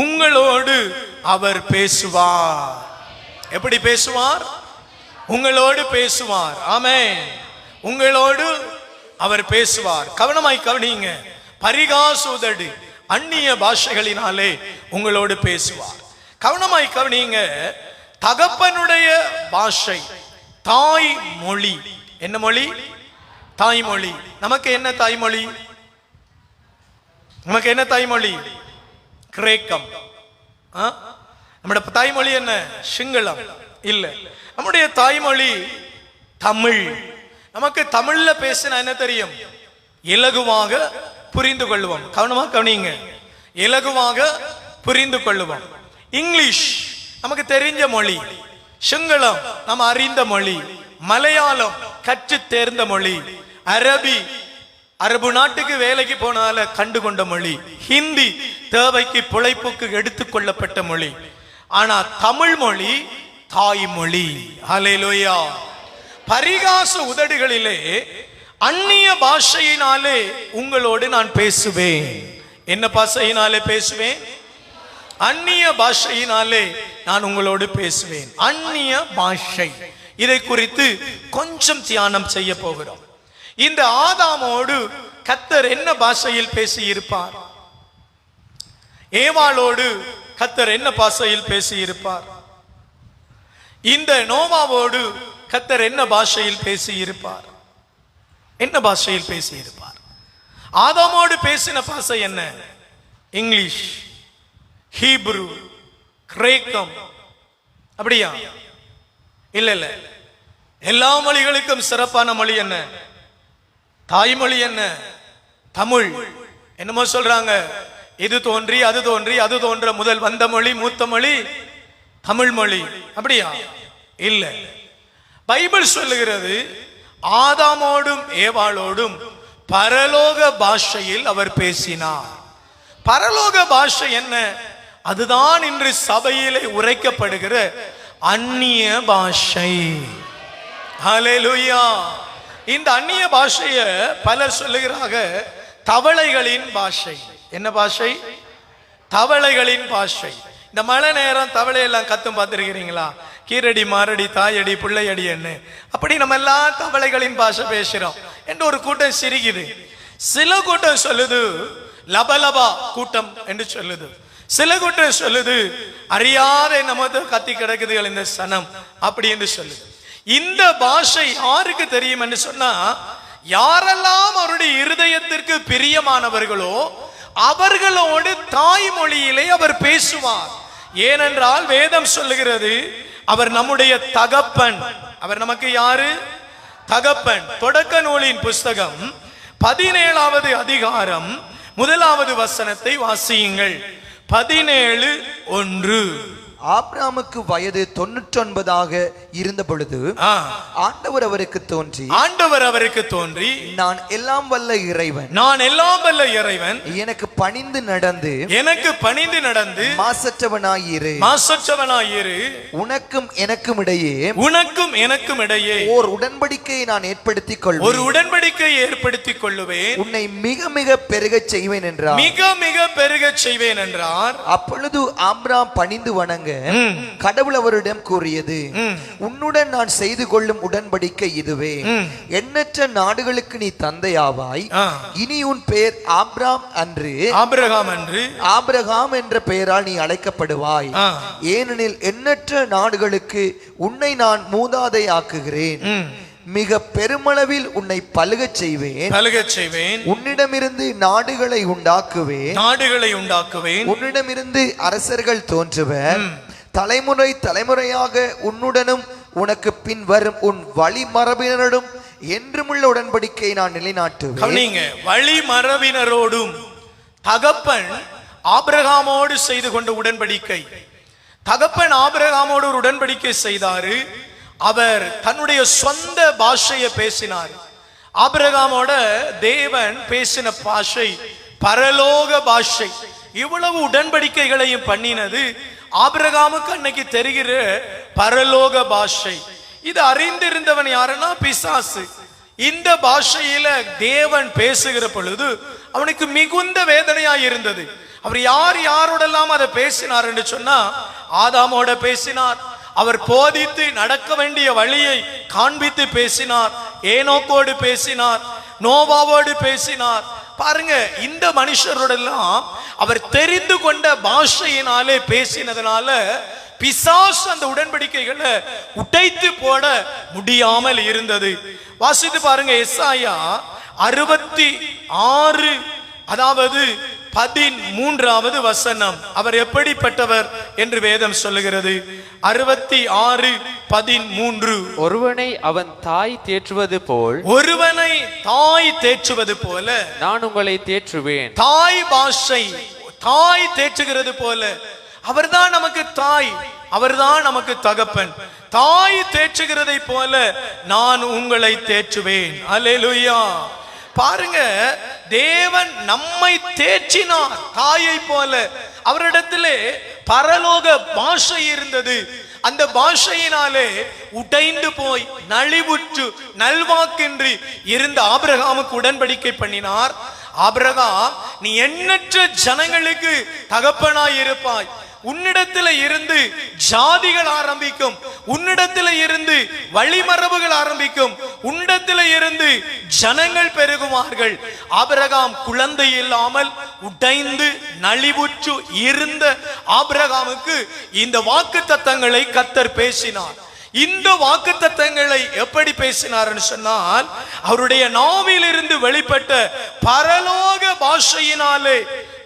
உங்களோடு அவர் பேசுவார். எப்படி பேசுவார்? உங்களோடு பேசுவார். ஆமென். உங்களோடு அவர் பேசுவார். கவனமாய் கவனிங்க. பரிகாச உதடு, அந்நிய பாஷைகளினாலே உங்களோடு பேசுவார். கவனமாய் கவனிங்க. தகப்பனுடைய பாஷை, தாய் மொழி. என்ன மொழி? தாய்மொழி. நமக்கு என்ன தாய்மொழி? நமக்கு என்ன தாய்மொழி? கிரேக்கம். நம்முடைய தாய்மொழி என்ன? சிங்களம் இல்ல. நம்முடைய தாய்மொழி தமிழ். நமக்கு தமிழ்ல பேசினா என்ன தெரியும்? இலகுவாக புரிந்து கொள்வோம். கவனமா கவனிங்க. இலகுவாக புரிந்து கொள்வோம். இங்கிலீஷ் நமக்கு தெரிஞ்ச மொழி, சிங்களம் நம்ம அறிந்த மொழி, மலையாளம் கற்று தேர்ந்த மொழி, அரபு நாட்டுக்கு வேலைக்கு போனால கண்டு கொண்ட மொழி, ஹிந்தி தேவைக்கு பிழைப்புக்கு எடுத்துக்கொள்ளப்பட்ட மொழி. ஆனா தமிழ் மொழி தாய்மொழி. ஹல்லேலூயா. பரிகாச உதடுகளிலே அந்நிய பாஷையினாலே உங்களோடு நான் பேசுவேன். என்ன பாஷையினாலே பேசுவேன்? அந்நிய பாஷையினாலே நான் உங்களோடு பேசுவேன். அந்நிய பாஷை, இதை குறித்து கொஞ்சம் தியானம் செய்ய போகிறோம். இந்த ஆதாமோடு கர்த்தர் என்ன பாஷையில் பேசி இருப்பார்? ஏவாளோடு கர்த்தர் என்ன பாஷையில் பேசி இருப்பார்? இந்த நோவாவோடு கர்த்தர் என்ன பாஷையில் பேசி இருப்பார்? என்ன பாஷையில் பேசி இருப்பார்? ஆதாமோடு பேசின பாஷை என்ன? இங்கிலீஷ், ஹீப்ரு, கிரேக்கம். அப்படியா? இல்ல இல்ல. எல்லா மொழிகளுக்கும் சிறப்பான மொழி என்ன? தாய்மொழி என்ன? தமிழ். என்னமோ சொல்றாங்க, இது தோன்றி அது தோன்றி அது தோன்ற முதல் வந்த மொழி மூத்த மொழி தமிழ் மொழி. அப்படியா? இல்ல. பைபிள் சொல்லுகிறது, ஆதாமோடும் ஏவாளோடும் பரலோக பாஷையில் அவர் பேசினார். பரலோக பாஷை என்ன? அதுதான் இன்று சபையிலே உரைக்கப்படுகிற அந்நிய பாஷை. ஹல்லேலூயா. இந்த அந்நிய பாஷைய பலர் சொல்லுகிறாங்க தவளைகளின் பாஷை. என்ன பாஷை? தவளைகளின் பாஷை. இந்த மழை நேரம் தவளை எல்லாம் கத்தும் பார்த்திருக்கிறீங்களா? கீரடி, மாரடி, தாயடி, பிள்ளையடி என்ன, அப்படி நம்ம எல்லாம் தவளைகளின் பாஷை பேசுறோம் என்று ஒரு கூட்டம் சிரிக்குது. சில கூட்டம் சொல்லுது லபலபா கூட்டம் என்று சொல்லுது. சில கூட்டம் சொல்லுது அறியாத என்னமோ கத்தி கிடக்குதுகள் இந்த சனம் அப்படி என்று சொல்லுது. இந்த பாஷை யாருக்கு தெரியும் என்று சொன்னா, யாரெல்லாம் அவருடைய இருதயத்திற்கு பிரியமானவர்களோ அவர்களோடு தாய்மொழியிலே அவர் பேசுவார். ஏனென்றால் வேதம் சொல்லுகிறது, அவர் நம்முடைய தகப்பன். அவர் நமக்கு யாரு? தகப்பன். தொடக்க நூலின் புஸ்தகம் 17வது அதிகாரம் 1வது வசனத்தை வாசியுங்கள். 17:1. ஆபிரகாமுக்கு வயது 99 இருந்த பொழுது ஆண்டவர் அவருக்கு தோன்றி நான் எல்லாம் வல்ல இறைவன் எனக்கு பணிந்து நடந்து மாசற்றவனாயிரு உனக்கும் எனக்கும் இடையே ஓர் உடன்படிக்கையை நான் ஏற்படுத்திக் கொள்வேன் உன்னை மிக மிக பெருகச் செய்வேன் என்றார். அப்பொழுது ஆபிரகாம் பணிந்து வணங்க கடவுள் அவரிடம் கூறியது, உன்னுடன் நான் செய்து கொள்ளும் உடன்படிக்கை இதுவே, எண்ணற்ற நாடுகளுக்கு நீ தந்தையாவாய், இனி உன் பெயர் ஆபிரகாம் என்ற பெயரால் நீ அழைக்கப்படுவாய், ஏனெனில் எண்ணற்ற நாடுகளுக்கு உன்னை நான் மூதாதை ஆக்குகிறேன், மிக பெருமளவில் உன்னை பலுகச் செய்வேன், உன்னிடமிருந்து நாடுகளை உண்டாக்குவேன், உன்னிடமிருந்து அரசர்கள் தோன்றுவர், தலைமுறையாக உன்னுடனும் உனக்கு பின் வரும் உன் வழிமரபினரோடும் என்றுமுள்ள உடன்படிக்கை நான் நிலைநாட்டுவேன். வழிமரபினரோடும் தகப்பன் ஆபிரகாமோடு செய்து கொண்ட உடன்படிக்கை. தகப்பன் ஆபிரகாமோடு ஒரு உடன்படிக்கை செய்தாரு. அவர் தன்னுடைய சொந்த பாஷையை பேசினார். ஆபிரகாமோட தேவன் பேசின பாஷை பரலோக பாஷை. இவ்வளவு உடன்படிக்கைகளையும் பண்ணினது ஆபிரகாமுக்கு அன்னைக்கு தெரிகிற பரலோக பாஷை. இது அறிந்திருந்தவன் யாருன்னா பிசாசு. இந்த பாஷையில தேவன் பேசுகிற பொழுது அவனுக்கு மிகுந்த வேதனையாய் இருந்தது. அவர் யாரோடெல்லாம் அதை பேசினார் என்று சொன்னா, ஆதாமோட பேசினார், அவர் போதித்து நடக்க வேண்டிய வழியை காண்பித்து பேசினார், ஏனோக்கோடு பேசினார், நோவாவோடு பேசினார். பாருங்க, இந்த மனுஷரோடெல்லாம் அவர் தெரிந்து கொண்ட பாஷையினாலே பேசினதுனால பிசாசு அந்த உடன்படிக்கைகளை உடைத்து போட முடியாமல் இருந்தது. வாசித்து பாருங்க, எசாயா 66 அதாவது 13வது வசனம். அவர் எப்படிப்பட்டவர் என்று வேதம் சொல்லுகிறது. 66:13. ஒருவனை அவன் தாய் தேற்றுவது போல நான் உங்களை தேற்றுவேன். தாய் பாஷை, தாய் தேற்றுகிறது போல. அவர்தான் நமக்கு தாய், அவர்தான் நமக்கு தகப்பன். தாய் தேற்றுகிறதை போல நான் உங்களை தேற்றுவேன். அல்லேலூயா. பாருங்க, தேவன் நம்மை தேற்றினார் தாயை போல. அவரிடத்திலே பரலோக பாஷை இருந்தது. அந்த பாஷையினாலே உடைந்து போய் நலிவுற்று நல்வாக்கின்றி இருந்த ஆபிரகாமுக்கு உடன்படிக்கை பண்ணினார். ஆபிரகாம், நீ எண்ணற்ற ஜனங்களுக்கு தகப்பனாய் இருப்பாய், உன்னிடத்தில் இருந்து ஜாதிகள் ஆரம்பிக்கும், உன்னிடத்தில் இருந்து வழிமரபுகள் ஆரம்பிக்கும், உன்னிடத்தில் இருந்து ஜனங்கள் பெருகுவார்கள். ஆபிரகாம் குழந்தை இல்லாமல் உடைந்து நலிவுற்று இருந்த ஆபிரகாமுக்கு இந்த வாக்குத்தத்தங்களை கர்த்தர் பேசினார். இந்த வாக்குத்தத்தங்களை எப்படி பேசினார் சொன்னால், அவருடைய நாவிலிருந்து வெளிப்பட்ட பரலோக பாஷையினாலே,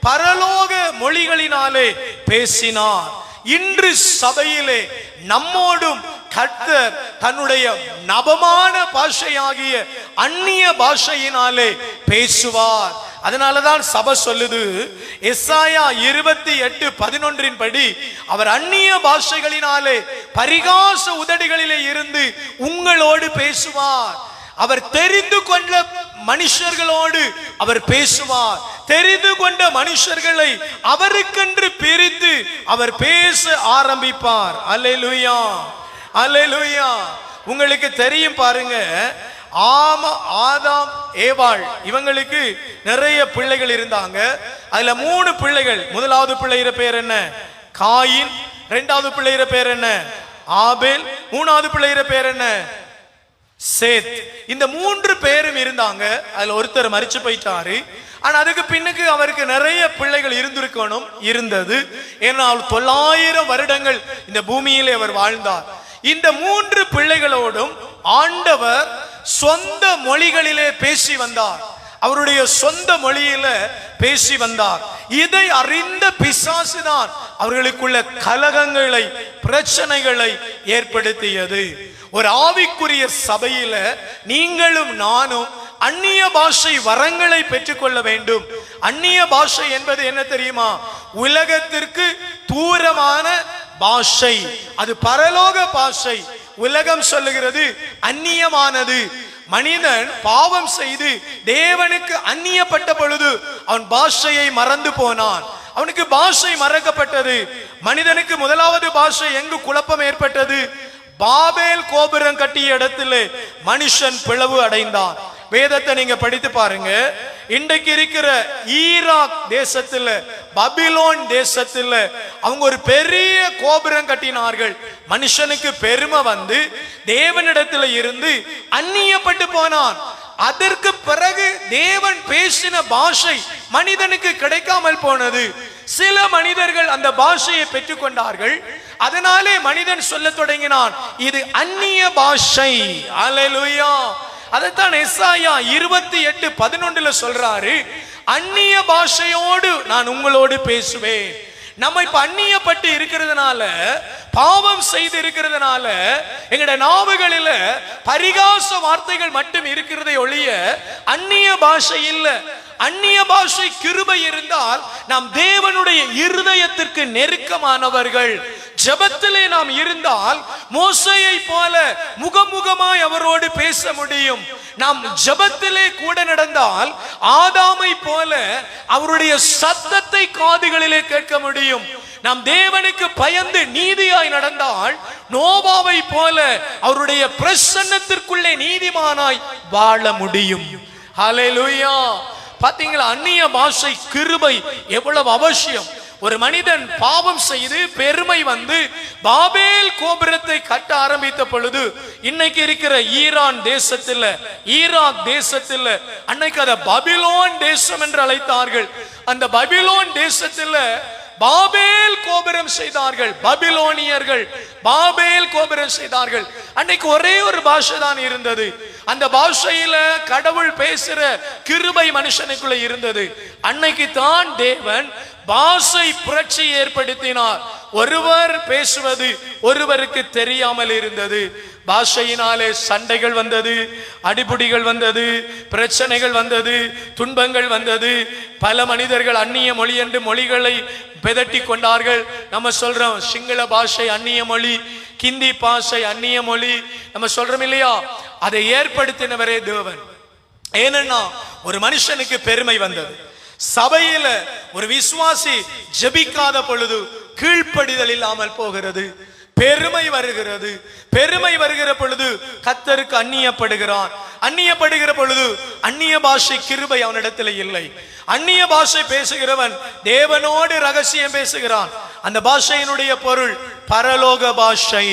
பரலோக மொழிகளினாலே பேசினார். இன்று சபையிலே நம்மோடும் கர்த்தர் தன்னுடைய நவமான பாஷையாகிய அந்நிய பாஷையினாலே பேசுவார். அதனாலதான் சபை சொல்லுது, எசாயா 28:11 படி, அவர் அந்நிய பாஷைகளினாலே பரிகாச உதடுகளிலே இருந்து உங்களோடு பேசுவார். அவர் தெரிந்து கொண்ட மனுஷர்களோடு அவர் பேசுவார். தெரிந்து கொண்ட மனுஷர்களை அவருக்கென்று பிரித்து அவர் பேச ஆரம்பிப்பார். அல்லேலூயா, அல்லேலூயா. உங்களுக்கு தெரியும் பாருங்க, ஆதாம் ஏவாள் இவங்களுக்கு நிறைய பிள்ளைகள் இருந்தாங்க. அதுல 3 பிள்ளைகள். முதலாவது பிள்ளையிற பேர் என்ன? காயின். இரண்டாவது பிள்ளையிற பேர் என்ன? ஆபேல். மூணாவது பிள்ளையிற பேர் என்ன? சேத். இந்த 3 பேரும் இருந்தாங்க. அதுல ஒருத்தர் மரிச்சு போயிட்டாரு. ஆனா அதுக்கு பின்னுக்கு அவருக்கு நிறைய பிள்ளைகள் இருந்தது. ஏன்னா 900 வருடங்கள் இந்த பூமியிலே அவர் வாழ்ந்தார். இந்த 3 பிள்ளைகளோடும் ஆண்டவர் சொந்த மொழிகளிலே பேசி வந்தார். அவருடைய சொந்த மொழியில பேசி வந்தார். இதை அறிந்த பிசாசுதான் அவர்களுக்குள்ள கலகங்களை, பிரச்சனைகளை ஏற்படுத்தியது. ஒரு ஆவிக்குரிய சபையில நீங்களும் நானும் அந்நிய பாஷை வரங்களை பெற்றுக்கொள்ள வேண்டும். அந்நிய பாஷை என்பது என்ன தெரியுமா? உலகத்திற்கு தூரமான பாஷை, அது பரலோக பாஷை. உலகம் சொல்லுகிறது அந்நியமானது. மனிதன் பாவம் செய்து தேவனுக்கு அந்நியப்பட்ட பொழுது அவன் பாஷையை மறந்து போனான். அவனுக்கு பாஷை மறக்கப்பட்டது. மனிதனுக்கு முதலாவது பாஷை எங்கு குழப்பம் ஏற்பட்டது? பாபேல் கோபுரம் கட்டிய இடத்திலே மனுஷன் பிளவு அடைந்தான். வேதத்தை நீங்க படித்து பாருங்க. இன்றைக்கு இருக்கிற ஈராக் தேசத்துல, பபிலோன் தேசத்துல அவங்க ஒரு பெரிய கோபுரம் கட்டினார்கள். மனுஷனுக்கு பெருமை வந்து தேவனிடத்துல இருந்து அந்நியப்பட்டு போனான். அதற்கு பிறகு தேவன் பேசின பாஷை மனிதனுக்கு கிடைக்காமல் போனது. சில மனிதர்கள் அந்த பாஷையை பெற்றுக்கொண்டார்கள். அதனாலே மனிதன் சொல்ல தொடங்கினான், இது அந்நிய பாஷை. அல்லேலூயா. அதைத்தான் எசாயா 28:11 சொல்றாரு, அந்நிய பாஷையோடு நான் உங்களோடு பேசுவேன். நம்ம இப்ப அந்நியப்பட்டு இருக்கிறதுனால, பாவம் செய்து இருக்கிறதுனால எங்கட நாவுகளில பரிகாச வார்த்தைகள் மட்டும் இருக்கிறதை ஒழிய அந்நிய பாஷை இல்ல. அந்நிய பாஷை கிருபை இருந்தால் நாம் தேவனுடைய இருதயத்திற்கு நெருக்கமானவர்கள். ஜெபத்திலே நாம் இருந்தால் மோசேயை போல முகமுகமாய் அவரோடு பேச முடியும். நாம் ஜெபத்திலே கூட நடந்தால் ஆதாமை போல அவருடைய சத்தத்தை காதுகளிலே கேட்க முடியும். நாம் தேவனுக்கு பயந்து நீதியாய் நடந்தால் நோவாவை போல அவருடைய பிரசன்னத்திற்குள்ளே நீதிமானாய் வாழ முடியும். ஹல்லேலூயா. பாத்தீங்களா, அந்நிய பாஷை கிருபை எவ்வளவு அவசியம். ஒரு மனிதன் பாவம் செய்து பெருமை வந்து பாபேல் கோபுரத்தை கட்ட ஆரம்பித்த பொழுது, இன்னைக்கு இருக்கிற ஈரான் தேசத்துல, ஈராக் தேசத்துல அன்னைக்கு அதை பபிலோன் தேசம் என்று அழைத்தார்கள். அந்த பபிலோன் தேசத்துல பாபேல் கோபுரம் செய்தார்கள். பபிலோனியர்கள் பாபேல் கோபுரம் செய்தார்கள். அன்னைக்கு ஒரே ஒரு பாஷை தான் இருந்தது. அந்த பாஷையில கடவுள் பேசுற கிருபை மனுஷனுக்குள்ள இருந்தது. அன்னைக்கு தான் தேவன் பாஷை புரட்சி ஏற்படுத்தினார். ஒருவர் பேசுவது ஒருவருக்கு தெரியாமல் இருந்தது. பாஷையினாலே சண்டைகள் வந்தது, அடிபுடிகள் வந்தது, பிரச்சனைகள் வந்தது, துன்பங்கள் வந்தது. பல மனிதர்கள் அந்நிய மொழி என்று மொழிகளை பெதட்டி கொண்டார்கள். நம்ம சொல்றோம் சிங்கள பாஷை அந்நிய மொழி, கிந்தி பாஷை அந்நிய மொழி நம்ம சொல்றோம் இல்லையா? அதை ஏற்படுத்தினவரே தேவன். ஏனென்னா ஒரு மனுஷனுக்கு பெருமை வந்தது. சபையில ஒரு விசுவாசி ஜெபிக்காத பொழுது கீழ்ப்படிதல் இல்லாமல் போகிறது, பெருமை வருகிறது. பெருமை வருகிற பொழுது கர்த்தருக்கு அந்நியப்படுகிறான். அந்நியப்படுகிற பொழுது அந்நிய பாஷை கிருபை அவனிடத்தில் இல்லை. அந்நிய பாஷை பேசுகிறவன் தேவனோடு ரகசியம் பேசுகிறான். அந்த பாஷையினுடைய பொருள் பரலோக பாஷை.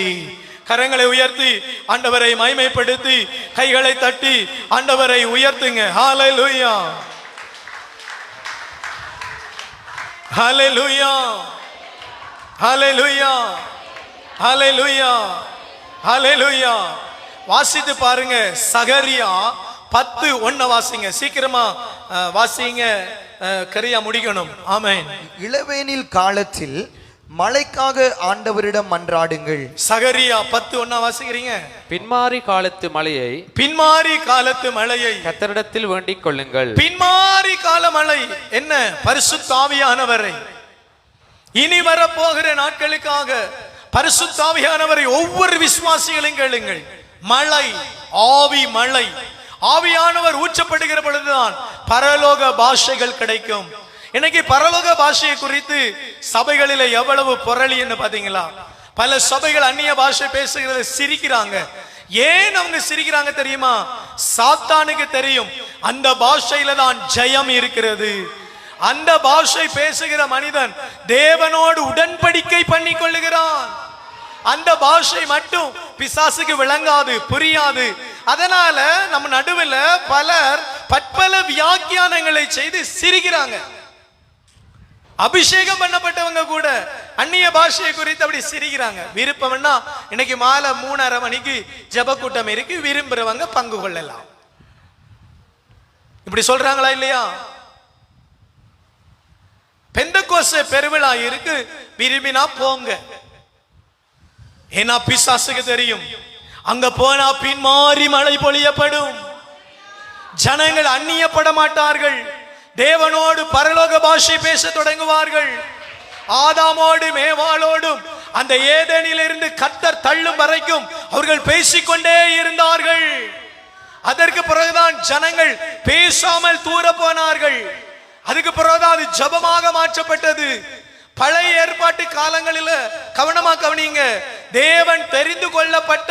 கரங்களை உயர்த்தி ஆண்டவரை மகிமைப்படுத்தி கைகளை தட்டி ஆண்டவரை உயர்த்துங்க. ஹல்லேலூயா, ஹல்லேலூயா, ஹல்லேலூயா, ஹல்லேலூயா, ஹல்லேலூயா. வாசித்து பாருங்க. சகரியா 10:1 வாசிங்க. சீக்கிரமா வாசிங்க, கரியா முடிக்கணும். ஆமென். இளவேனில் காலத்தில் மழைக்காக ஆண்டவரிடம் மன்றாடுங்கள். சகரியா 10:1 வாசிக்கிறீங்க. பின்மாறி காலத்து மழையை, பின்மாறி காலத்து மழையை கர்த்தரிடத்தில் வேண்டிக் கொள்ளுங்கள். பின்மாறி கால மழை என்ன? பரிசுத்த ஆவியானவரை இனி வரப்போகிற நாட்களுக்காக பரிசுத்த ஆவியானவரை ஒவ்வொரு விசுவாசிகளையும் கேளுங்கள். மழை, ஆவி மழை. ஆவியானவர் ஊற்றப்படுகிற பொழுதுதான் பரலோக பாஷைகள் கிடைக்கும். இன்னைக்கு பரலோக பாஷையை குறித்து சபைகளில எவ்வளவு புரளி என்று பாத்தீங்களா? பல சபைகள் அந்நிய பாஷை பேசுகிறத சிரிக்கிறாங்க. ஏன் அவங்க சிரிக்கிறாங்க தெரியுமா? சாத்தானுக்கு தெரியும் அந்த பாஷையில தான் ஜெயம் இருக்கிறது. அந்த பாஷை பேசுகிற மனிதன் தேவனோடு உடன்படிக்கை பண்ணி கொள்ளுகிறான். அந்த பாஷை மட்டும் பிசாசுக்கு விளங்காது, புரியாது. அதனால நம்ம நடுவில் பலர் பற்பல வியாக்கியானங்களை செய்து சிரிக்கிறாங்க. அபிஷேகம் பண்ணப்பட்டவங்க கூட அந்நிய பாஷையை குறித்து அப்படி சிரிக்கிறாங்க. விருப்பம்னா இன்னைக்கு மாலை 3:30 மணிக்கு ஜெப கூட்டம் இருக்கு, விரும்புறவங்க பங்கு கொள்ளலாம். இப்படி சொல்றாங்களா இல்லையா? பெந்தெக்கோஸ்தே பெருவிழா இருக்கு, விரும்பினா போங்க. ஏன்னா பிசாசுக்கு தெரியும் அங்க போனா பின்மாறி மழை பொழியப்படும். ஜனங்கள் அந்நியப்பட மாட்டார்கள். தேவனோடு பரலோக பாஷை பேச தொடங்குவார்கள். ஆதாமோடு மேவாளோடும் அந்த ஏதேனிலிருந்து கர்த்தர் தள்ளும் வரைக்கும் அவர்கள் பேசிக்கொண்டே இருந்தார்கள். அதற்கு பிறகுதான் ஜனங்கள் பேசாமல் தூர போனார்கள். அதுக்கு பிறகுதான் அது ஜபமாக மாற்றப்பட்டது. பழைய ஏற்பாட்டு காலங்களில் கவனமா கவனிங்க, தேவன் தெரிந்து கொள்ளப்பட்ட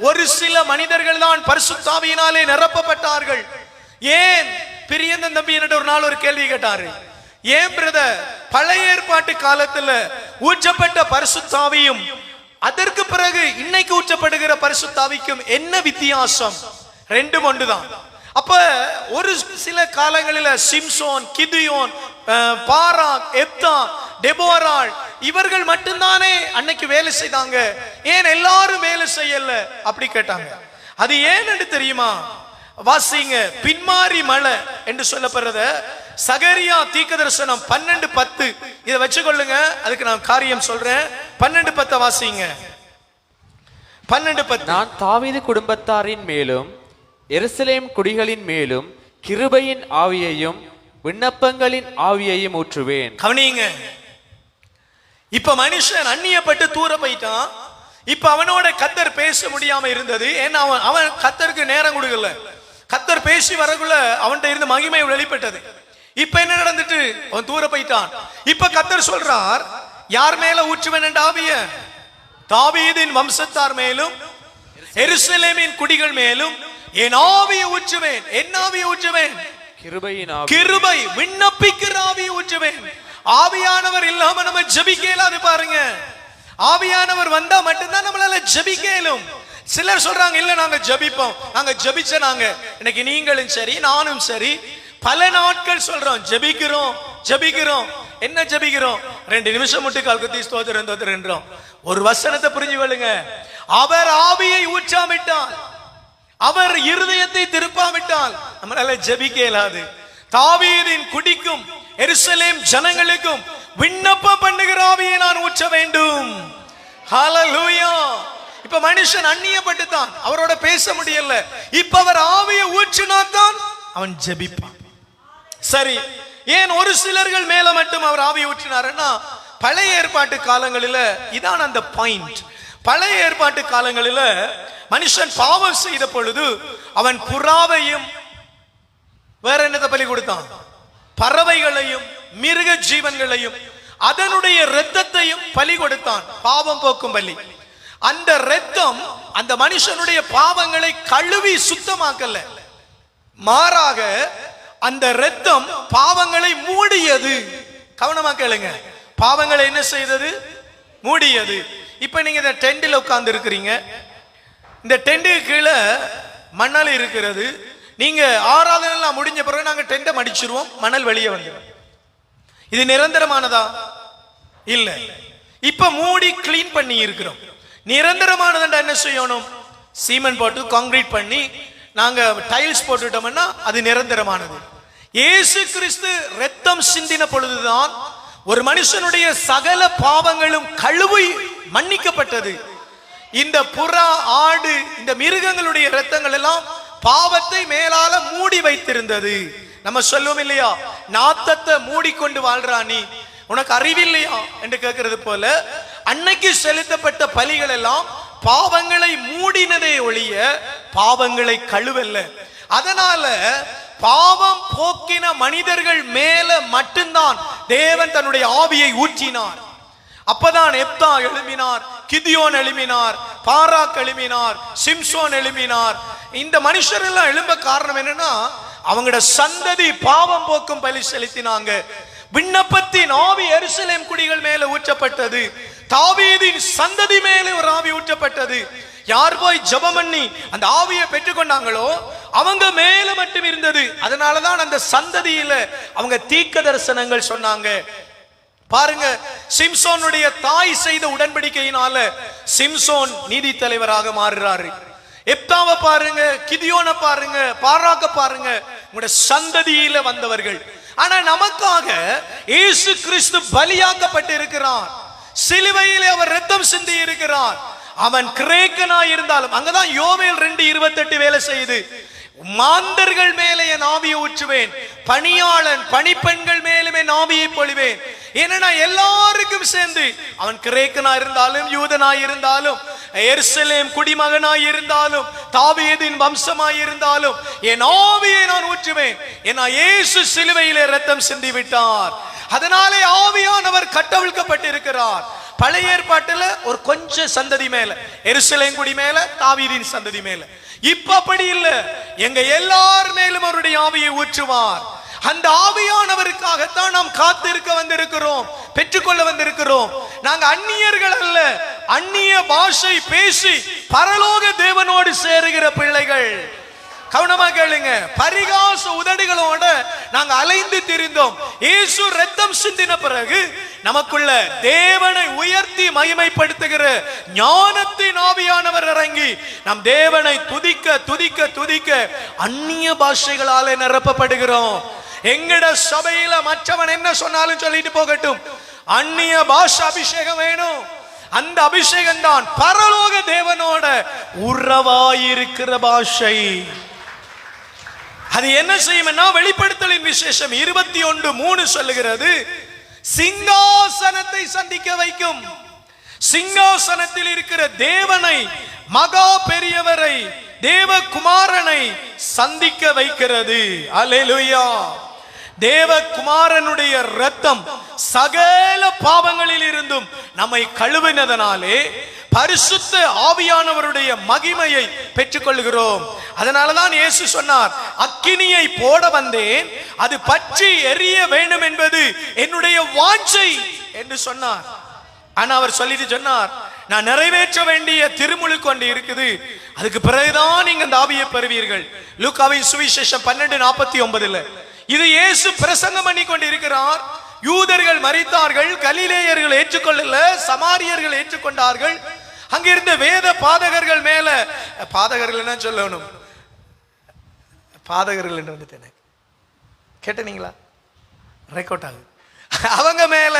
ஒரு சில மனிதர்கள் தான் பரிசுத்த ஆவியினாலே நிரப்பப்பட்டார்கள். ஏன்? பிரியந்தன் தம்பி என்னோட ஒரு நாள் ஒரு கேள்வி கேட்டாரு. ஏன் பிரதர், பழைய ஏற்பாட்டு காலத்துல ஊற்றப்பட்ட பரிசுத்த ஆவியும் அதற்கு பிறகு இன்னைக்கு ஊற்றப்படுகிற பரிசுத்த ஆவிக்கும் என்ன வித்தியாசம்? ரெண்டும் ஒன்றுதான். அப்ப ஒரு சில காலங்களில் சிம்சோன், கிதியோன், பாராக், எப்தா, டெபோராள் இவர்கள் மட்டும்தானே அன்னைக்கு வேலை செய்தாங்க, ஏன் எல்லாரும் வேலை செய்யல அப்படி கேட்டாங்க. அது ஏன்னு தெரியுமா? வாசிங்க, பின்மாரி மலை என்று சொல்லப்படுறத சகரியா தீர்க்கதரிசனம் 12:10 இதை வச்சுக்கொள்ளுங்க. அதுக்கு நான் காரியம் சொல்றேன். 12:10 வாசிங்க. 12:10. நான் தாவீது குடும்பத்தாரின் மேலும் எருசலேம் குடிகளின் மேலும் கிருபையின் ஆவியையும் விண்ணப்பங்களின் ஆவியையும் ஊற்றுவேன். கவனிங்க, இப்ப மனுஷன் அந்நியப்பட்டு தூர போயிட்டான். இப்ப அவனோட கத்தர் பேச முடியாம இருந்தது. ஏன்னா அவன் கத்தருக்கு நேரம் கொடுக்கல. கத்தர் பேசி வரக்குள்ள அவன்கிட்ட இருந்து மகிமை வெளிப்பட்டது. இப்ப என்ன நடந்துட்டு? அவன் தூர போயிட்டான். இப்ப கத்தர் சொல்றார், யார் மேல ஊற்றுவேன் என்ற ஆவிய? தாவீதின் வம்சத்தார் மேலும் எருசலேமின் குடிகள் மேலும் என் ஆவியை ஊற்றுவேன். என் ஆவியை ஊற்றுவேன்? கிருபையின் ஆவி. கிருபை, விண்ணப்பிக்கிற ஆவியை ஊற்றுவேன். ஆவியானவர் இல்லாம நம்ம ஜெபிக்க இயலாது பாருங்க. ஆவியானவர் வந்தா மட்டும்தான் நம்மளால ஜெபிக்க இயலும். சிலர் சொல்றாங்க, இல்ல நாங்க ஜெபிப்போம், நாங்க ஜெபிச்ச நாங்க இன்னைக்கு நீங்களும் சரி நானும் சரி பல நாட்கள் சொல்றோம் ஜெபிக்கிறோம் ஜெபிக்கிறோம். என்ன ஜெபிக்கிறோம்? 2 நிமிஷம் மட்டும் கால்குத்தி ஸ்தோத்திரம் ஸ்தோத்திரம்ன்றோம். ஒரு வசனத்தை புரிஞ்சு கொள்ளுங்க. அவர் ஆவியை ஊற்றாவிட்டால், அவர் இருதயத்தை திருப்பாவிட்டால் நம்மளால ஜெபிக்க இயலாது. தாவீதின் குடிக்கும் எருசலேம் ஜனங்களுக்கும் விண்ணப்பம் பண்ணுகிற ஆவியை நான் ஊற்ற வேண்டும். ஹல்லேலூயா. இப்ப மனுஷன் அந்நியப்பட்டுதான், அவரோட பேச முடியல. இப்ப அவர் ஆவியை ஊற்றினாதான் அவன் ஜெபிப்பான். சரி, ஏன் ஒரு சிலர்கள் மேல மட்டும் அவர் ஆவியை ஊற்றினாருன்னா, பழைய ஏற்பாட்டு காலங்களில் இதான் அந்த பாயிண்ட். பழைய ஏற்பாட்டு காலங்களில் மனுஷன் பாவம் செய்த பொழுது அவன் புறாவையும் வேற என்னத்தை பலி கொடுத்தான்? பறவைகளையும் மிருக ஜீவன்களையும் அதனுடைய இரத்தத்தையும் பலி கொடுத்தான், பாவம் போக்கும் பலி. அந்த இரத்தம் அந்த மனுஷனுடைய பாவங்களை கழுவி சுத்தமாக்கல, மாறாக அந்த இரத்தம் பாவங்களை மூடியது. கவனமா கேளுங்க, பாவங்களை என்ன செய்தது? மூடியது. இப்ப நீங்க இந்த டெண்டில் உட்கார்ந்து இருக்கிறீங்க. இந்த டெண்டுக்கு கீழே மணல் இருக்கிறது. நீங்க ஆராதனை எல்லாம் முடிஞ்ச பிறகு நாங்க டெண்டை மடிச்சிருவோம், மணல் வெளியே வந்துடும். இது நிரந்தரமானதா? இல்ல. இப்ப மூடி கிளீன் பண்ணி இருக்கிறோம். நிரந்தரமானதுண்டா என்ன செய்யணும்? சீமெண்ட் போட்டு கான்கிரீட் பண்ணி நாங்க டைல்ஸ் போட்டுட்டோம்னா அது நிரந்தரமானது. இயேசு கிறிஸ்து இரத்தம் சிந்தின பொழுதுதான் ஒரு மனுஷனுடைய சகல பாவங்களும் கழுவி மன்னிக்கப்பட்டது. இந்த புறா, ஆடு, இந்த மிருகங்களுடைய இரத்தங்கள் எல்லாம் பாவத்தை மேலால மூடி வைத்திருந்தது. நம்ம சொல்லுவோம் இல்லையா, நாத்தத்தை மூடிக்கொண்டு வாழ்றா நீ, உனக்கு அறிவில்லையா என்று கேட்கிறது போல, அன்னைக்கு செலுத்தப்பட்ட பலிகள் எல்லாம் பாவங்களை மூடினதே ஒழிய பாவங்களை கழுவல்ல. அதனால பாவம் போக்கின மனிதர்கள் மேல மட்டும்தான் தேவன் தன்னுடைய ஆவியை ஊற்றினார். அப்பதான் எப்தா எழுப்பினார், கிதியோன் எழுப்பினார், பாராக் எழுப்பினார், சிம்சோன் எழுப்பினார். இந்த மனுஷர் எல்லாம் எழும்ப காரணம் என்னன்னா, அவங்களோட சந்ததி பாவம் போக்கும் பலி செலுத்தினாங்க. விண்ணப்பத்தின் ஆவி எருசலேம் குடிகள் மேல ஊற்றப்பட்டது. தாவீதின் சந்ததி மேலே ஒரு ஆவி ஊற்றப்பட்டது. யார் போய் ஜெபம் பண்ணி அந்த ஆவியை பெற்றுக்கொண்டாங்களோ அவங்க மேல மட்டும் இருந்தது. அதனாலதான் அந்த சந்ததியில அவங்க தீர்க்க தரிசனங்கள் சொன்னாங்க. பாருங்க, சிம்சோனுடைய தாய் செய்த உடன்படிக்கையினால சிம்சோன் நீதி தலைவராக மாறுறாரு. எப்தாவை பாருங்க, கிதியோனை பாருங்க, பாராக்க பாருங்க, உங்களுடைய சந்ததியில வந்தவர்கள். ஆனா நமக்காக இயேசு கிறிஸ்து பலியாக்கப்பட்டு இருக்கிறார். சிலுவையிலே அவர் இரத்தம் சிந்தி இருக்கிறார். அவன் கிரேக்கனாய் இருந்தாலும், அங்கதான் யோவேல் 2:28 வேலை செய்யுது. மாந்தர்கள் மேலே என் ஆவியை ஊற்றுவேன், பணியாளன் பணிப்பெண்கள் மேலும் என் ஆவியை பொழிவேன். ஏன்னா எல்லாருக்கும் சேர்ந்து, அவன் கிரேக்கனா இருந்தாலும் யூதனாய் இருந்தாலும் எருசலேம் குடிமகனாய் இருந்தாலும் தாவீதின் வம்சமாய் இருந்தாலும் என் ஆவியை நான் ஊற்றுவேன். ஏன்னா இயேசு சிலுவையிலே ரத்தம் சிந்தி விட்டார். அதனாலே ஆவியானவர் கட்டவிழ்க்கப்பட்டிருக்கிறார். பழைய ஏற்பாட்டுல ஒரு கொஞ்சம் சந்ததி மேல, எருசலேம் குடி மேல, தாவீதின் சந்ததி மேல. இப்ப அப்படி இல்ல, எங்க எல்லார் மேலும் அவருடைய ஆவியை ஊற்றுவார். அந்த ஆவியானவருக்காகத்தான் நாம் காத்திருக்க வந்திருக்கிறோம், பெற்றுக்கொள்ள வந்திருக்கிறோம். நாங்க அந்நியர்கள் அல்ல, அந்நிய பாஷை பேசி பரலோக தேவனோடு சேருகிற பிள்ளைகள். கவனமா கேளுங்க. பரிகாச உதடுகளோட நாங்க அலைந்து திரிந்தோம். இயேசு ரத்தம் சிந்தின பிறகு நமக்குள்ள தேவனை உயர்த்தி மகிமைப்படுத்துகிற ஞானத்தின் ஆவியானவர் இறங்கி நம் தேவனை துதிக்க துதிக்க துதிக்க அந்நிய பாஷைகளாலே நிரப்பப்படுகிறோம். எங்கட சபையில மற்றவன் என்ன சொன்னாலும் சொல்லிட்டு போகட்டும், அந்நிய பாஷை அபிஷேகம் வேணும். அந்த அபிஷேகம் தான் பரலோக தேவனோட உறவாயிருக்கிற பாஷை. அது என்ன செய்யும்னா, வெளிப்படுத்தலின் விசேஷம் 21:3 சொல்லுகிறது, சிங்காசனத்தை சந்திக்க வைக்கும். சிங்காசனத்தில் இருக்கிற தேவனை, மகா பெரியவரை, தேவகுமாரனை சந்திக்க வைக்கிறது. அல்லேலூயா. தேவகுமாரனுடைய இரத்தம் சகல பாவங்களில் இருந்தும் நம்மை கழுவினதனாலே பரிசுத்த ஆவியானவருடைய மகிமையை பெற்றுக் கொள்கிறோம். அதனாலதான் இயேசு சொன்னார், அக்கினியை போட வந்தேன், அது பற்றி எரிய வேண்டும் என்பது என்னுடைய வாஞ்சை என்று சொன்னார். ஆனா அவர் சொல்லிட்டு சொன்னார், நான் நிறைவேற்ற வேண்டிய திருமுழுக்கு கொண்டு இருக்குது, அதுக்கு பிறகுதான் நீங்க அந்த ஆவியை பெறுவீர்கள். லூக்காவின் சுவிசேஷம் 12:49. இது இயேசு பிரசங்கம் பண்ணி கொண்டு இருக்கிறார். யூதர்கள் மரித்தார்கள், கலிலேயர்கள் ஏற்றுக்கொள்ளல, சமாரியர்கள் ஏற்றுக்கொண்டார்கள். அங்கிருந்த வேத பாதகர்கள் மேல, பாதகர்கள் என்ன சொல்லணும், பாதகர்கள் என்று வந்துட்டேன், கேட்டீங்களா? ரெக்கார்ட் ஆகுது. அவங்க மேல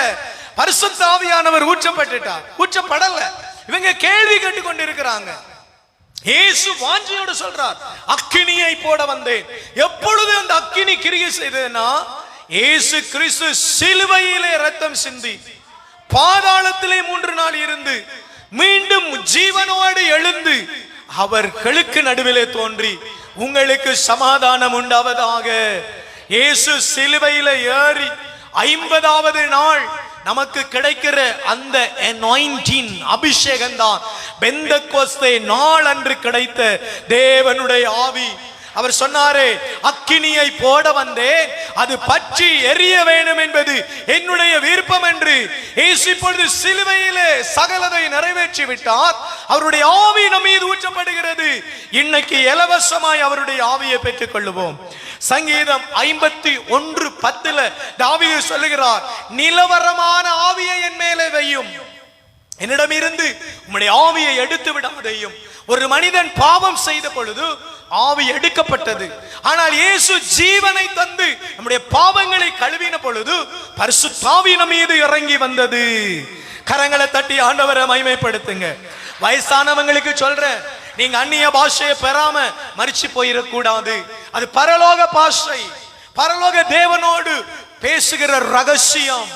பரிசுத்த ஆவியானவர் ஊற்றப்பட்டுட்டார். ஊற்றப்படல, இவங்க கேள்வி கேட்டு கொண்டு இருக்கிறாங்க. இயேசு வாஞ்சையோடு சொல்றார், அக்கினியை போட வந்தேன். எப்பொழுது அந்த அக்கினி கிரியை செய்ததுன்னா, இயேசு கிறிஸ்து சிலுவையிலே ரத்தம் சிந்தி பாதாளத்திலே 3 நாள் இருந்து மீண்டும் ஜீவனோடு எழுந்து அவர்களுக்கு நடுவிலே தோன்றி உங்களுக்கு சமாதானம் உண்டாவதாக. இயேசு சிலுவையிலே ஏறி 50வது நாள் நமக்கு கிடைக்கிற அந்த அனாயிண்டிங் அபிஷேகம் தான் பெந்தெகோஸ்தே நாள் அன்று கிடைத்த தேவனுடைய ஆவி. அவர் சொன்னாரே, அக்கினியை போட வந்தேன், அது பற்றி எரிய வேண்டும் என்பது என்னுடைய விருப்பம் என்று. இயேசு இப்பொழுது சிலுவையிலே சகலதை நிறைவேற்றி விட்டார். அவருடைய ஆவி நம் மீது ஊற்றப்படுகிறது. இன்னைக்கு இலவசமாய் அவருடைய ஆவியை பெற்றுக் கொள்ளுவோம். சங்கீதம் 51:10 தாவீது சொல்லுகிறார், நிலவரமான ஆவியை என் மேலே வையும், என்னிடம் இருந்து உம்முடைய ஆவியை எடுத்து விடாதையும். ஒரு மனிதன் பாவம் செய்த பொழுது ஆவி எடுக்கப்பட்டது. ஆனால் இயேசு ஜீவனை தந்து நம்முடைய பாவங்களை கழுவின பொழுது பரிசுத்த ஆவி நம் மீது இறங்கி வந்தது. கரங்களை தட்டி ஆண்டவரை மகிமைப்படுத்துங்க. வயசானவங்களுக்கு சொல்றேன், நீங்க அந்நிய பாஷையை பெறாம மரிச்சு போயிடக்கூடாது. அது பரலோக பாஷை, பரலோக தேவனோடு பேசுகிற ரகசியம்.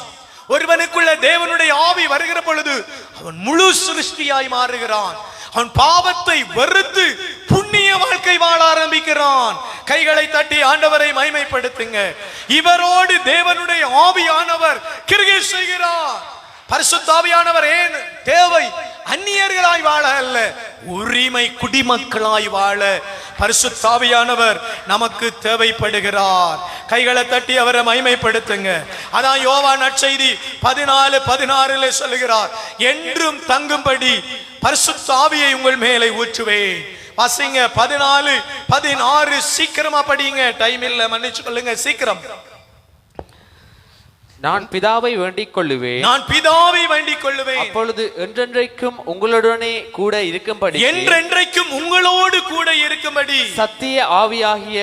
ஒருவனுக்குள்ள தேவனுடைய ஆவி வருகிற பொழுது அவன் முழு சிருஷ்டியாய் மாறுகிறான். அவன் பாவத்தை வெறுத்து புண்ணிய வாழ்க்கை வாழ ஆரம்பிக்கிறான். கைகளை தட்டி ஆண்டவரை மகிமைப்படுத்துங்க. இவரோடு தேவனுடைய ஆவியானவர் கிரியை செய்கிறார். பரிசுத்த ஆவியானவர் ஏன் தேவை? அந்நியர்களாய் வாழ அல்ல, உரிமை குடிமக்களாய் வாழ பரிசுத்த ஆவியானவர் நமக்கு தேவைப்படுகிறார். கைகளை தட்டி அவரை மகிமைப்படுத்துங்க. அதான் யோவான் நற்செய்தி 14:16 சொல்லுகிறார், என்றும் தங்கும்படி பரிசுத்த ஆவியை உங்கள் மேலே ஊற்றுவேன். வாசிங்க 14:16. சீக்கிரமா படிங்க, டைம் இல்ல, மன்னிச்சு கொள்ளுங்க, சீக்கிரம். நான் பிதாவை வேண்டிக் கொள்ளுவேன், நான் பிதாவை வேண்டிக் கொள்ளுவேன், அப்பொழுது என்றென்றைக்கும் உங்களுடனே கூட இருக்கும்படி, என்றென்றைக்கும் உங்களோடு கூட இருக்கும்படி சத்திய ஆவியாகிய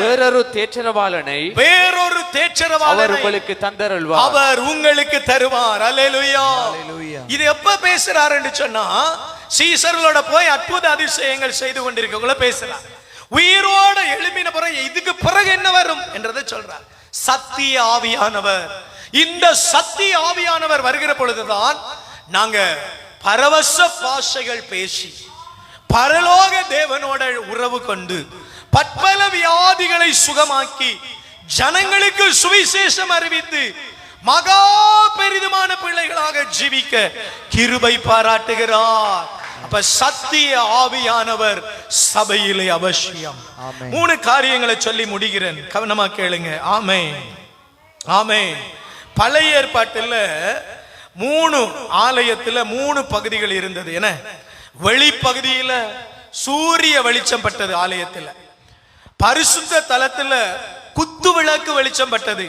வேறொரு தேற்றரவாளனை வேறொரு அவர் தேற்றரவாளனை உங்களுக்கு தந்தருள்வார். அவர் உங்களுக்கு தருவார். அல்லேலூயா. அல்லேலூயா. இது எப்ப பேசுறாருன்னு சொன்னா, சீசர்களோட போய் அற்புத அதிசயங்கள் செய்து கொண்டிருக்கவங்கள பேசுறார். உயிரோட எழுப்பின பிறகு இதுக்கு பிறகு என்ன வரும் என்றதை சொல்றார். சத்திய ஆவியானவர். இந்த சத்திய ஆவியானவர் வருகிற பொழுதுதான் நாங்க பரவச பாஷைகள் பேசி பரலோக தேவனோட உறவு கொண்டு பற்பல வியாதிகளை சுகமாக்கி ஜனங்களுக்கு சுவிசேஷம் அறிவித்து மகா பெரிதுமான பிள்ளைகளாக ஜீவிக்க கிருபை பாராட்டுகிறார். அப்ப சத்திய ஆவியானவர் சபையிலே அவசியம். 3 காரியங்களை சொல்லி முடிகிறேன், கவனமா கேளுங்க. ஆமென், ஆமென். பழைய ஏற்பாட்டில் 3 ஆலயத்துல 3 பகுதிகள் இருந்தது. என வெளிப்பகுதியில சூரிய வெளிச்சம் பட்டது, ஆலயத்துல பரிசுத்த தலத்துல குத்து விளக்கு வெளிச்சம் பட்டது,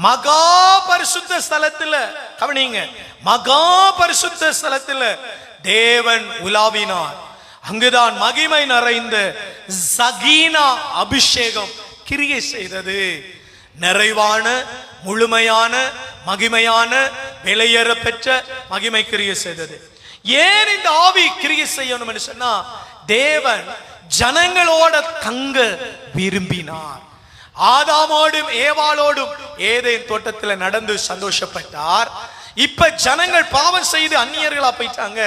மகா பரிசுத்த ஸ்தலத்துல கவனிங்க, மகா பரிசுத்த ஸ்தலத்துல தேவன் உலாவினார். அங்குதான் மகிமை நிறைந்த சகீனா அபிஷேகம் கிரியை செய்தது. நிறைவான முழுமையான மகிமையான விலையேற பெற்ற மகிமை கிரியை செய்தது. ஏன் இந்த ஆவி கிரியை செய்யணும் என்று சொன்னா, தேவன் ஜனங்களோட தங்க விரும்பினார். ஆதாமோடும் ஏவாளோடும் ஏதேன் தோட்டத்தில் நடந்து சந்தோஷப்பட்டார். இப்ப ஜனங்கள் பாவம் செய்து அந்நியர்களா போயிட்டாங்க,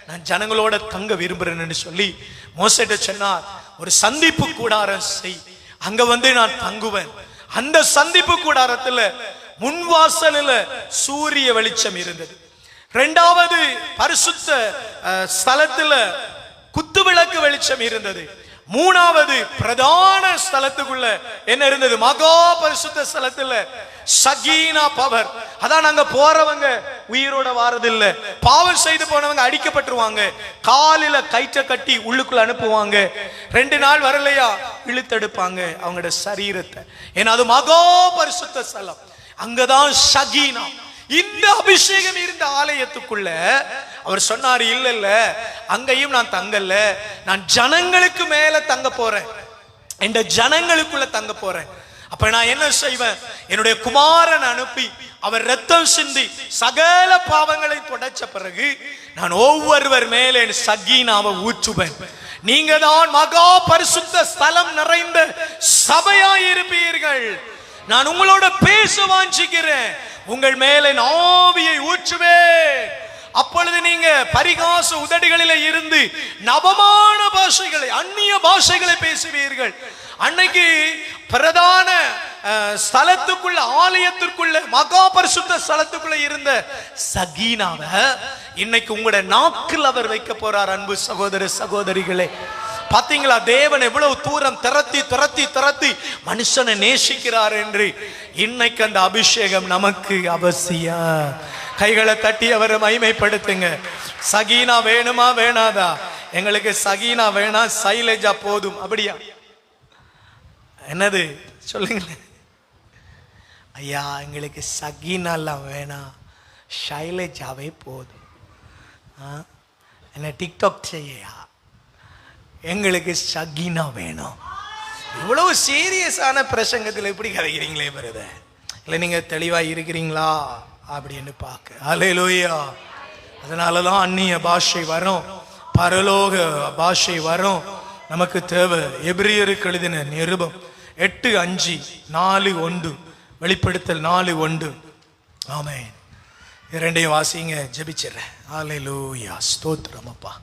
நான் ஜனங்களோட தங்க விரும்புறேன்னு சொல்லி மோசேட்ட சொன்னார், ஒரு சந்திப்பு கூடாரம் செய், அங்க வந்து நான் தங்குவேன். அந்த சந்திப்பு கூடாரத்துல முன்வாசலில் சூரிய வெளிச்சம் இருந்தது. 2வது பரிசுத்த ஸ்தலத்துல குத்து விளக்கு வெளிச்சம் இருந்தது. 3வது பிரதான ஸ்தலத்துக்குள்ள என்ன இருந்தது? மகா பரிசுத்த ஸ்தலத்துல சகீனா பவர். அதான் நாங்க போறவங்க உயிரோட வாரதில்ல, பாவம் செய்து போனவங்க அடிக்கப்பட்டுருவாங்க, காலில கயிற்ற கட்டி உள்ளுக்குள்ள அனுப்புவாங்க, 2 நாள் வரலையா இழுத்தெடுப்பாங்க அவங்களோட சரீரத்தை. ஏன்னா அது மகா பரிசுத்த ஸ்தலம், அங்கதான் சகீனா. இந்த அபிஷேகம் இருந்த ஆலயத்துக்குள்ள அவர் சொன்னார், இல்ல இல்ல அங்கேயும் நான் தங்கல, நான் ஜனங்களுக்கு மேல தங்க போறேன், இந்த ஜனங்களுக்குள்ள தங்க போறேன். அப்ப நான் என்ன செய்வேன்? என்னுடைய குமாரன் அனுப்பி அவர் ரத்தம் சிந்தி சகல பாவங்களை துடைச்ச பிறகு நான் ஒவ்வொருவர் மேலே சகீனாவை ஊற்றுவேன். நீங்க தான் மகா பரிசுத்த ஸ்தலம் நிறைந்த சபையாயிருப்பீர்கள். நான் உங்களோட பேச வாஞ்சிக்கிறேன், உங்கள் மேலே ஆவியை ஊற்றுவேன். அப்பொழுது நீங்க பரிகாச உதடுகளிலே இருந்து நவமான பாஷைகளை, அந்நிய பாஷைகளை பேசுவீர்கள். அன்னைக்கு பிரதான ஸ்தலத்துக்குள்ள, ஆலயத்திற்குள்ள, மகா பரிசுத்த ஸ்தலத்துக்குள்ள இருந்த சகீனாவை இன்னைக்கு உங்களோட நாக்கில் அவர் வைக்க போறார். அன்பு சகோதர சகோதரிகளே, பாத்தீங்களா தேவன் எவ்வளவு தூரம் திரத்தி திரத்தி திரத்தி மனுஷனை நேசிக்கிறார் என்று. இன்னைக்கு அந்த அபிஷேகம் நமக்கு அவசியம். கைகளை தட்டி அவரை மகிமைப்படுத்துங்க. சகீனா வேணுமா வேணாதா? எங்களுக்கு சகீனா வேணா, சைலஜா போதும். அப்படியா? என்னது சொல்லுங்களேன் ஐயா, எங்களுக்கு சகீனாலாம் வேணாம், ஷைலஜாவே போதும். என்ன டிக்டாக் செய்யா, எங்களுக்கு சகீனா வேணும். இவ்வளவு சீரியஸான பிரசங்கத்தில் எப்படி கதைக்கிறீங்களே வருத? இல்லை நீங்க தெளிவா இருக்கிறீங்களா அப்படின்னு பார்க்க. அல்லேலூயா. அதனாலதான் அந்நிய பாஷை வரும், பரலோக பாஷை வரும். நமக்கு தேவை. எபிரியருக்கு எழுதின நிருபம் 8:5-4:1, வெளிப்படுத்தல் 4:1. ஆமென். 2 வாசிங்க, ஜெபிச்சிடுறேன். அல்லேலூயா, ஸ்தோத்திரம் அப்பா.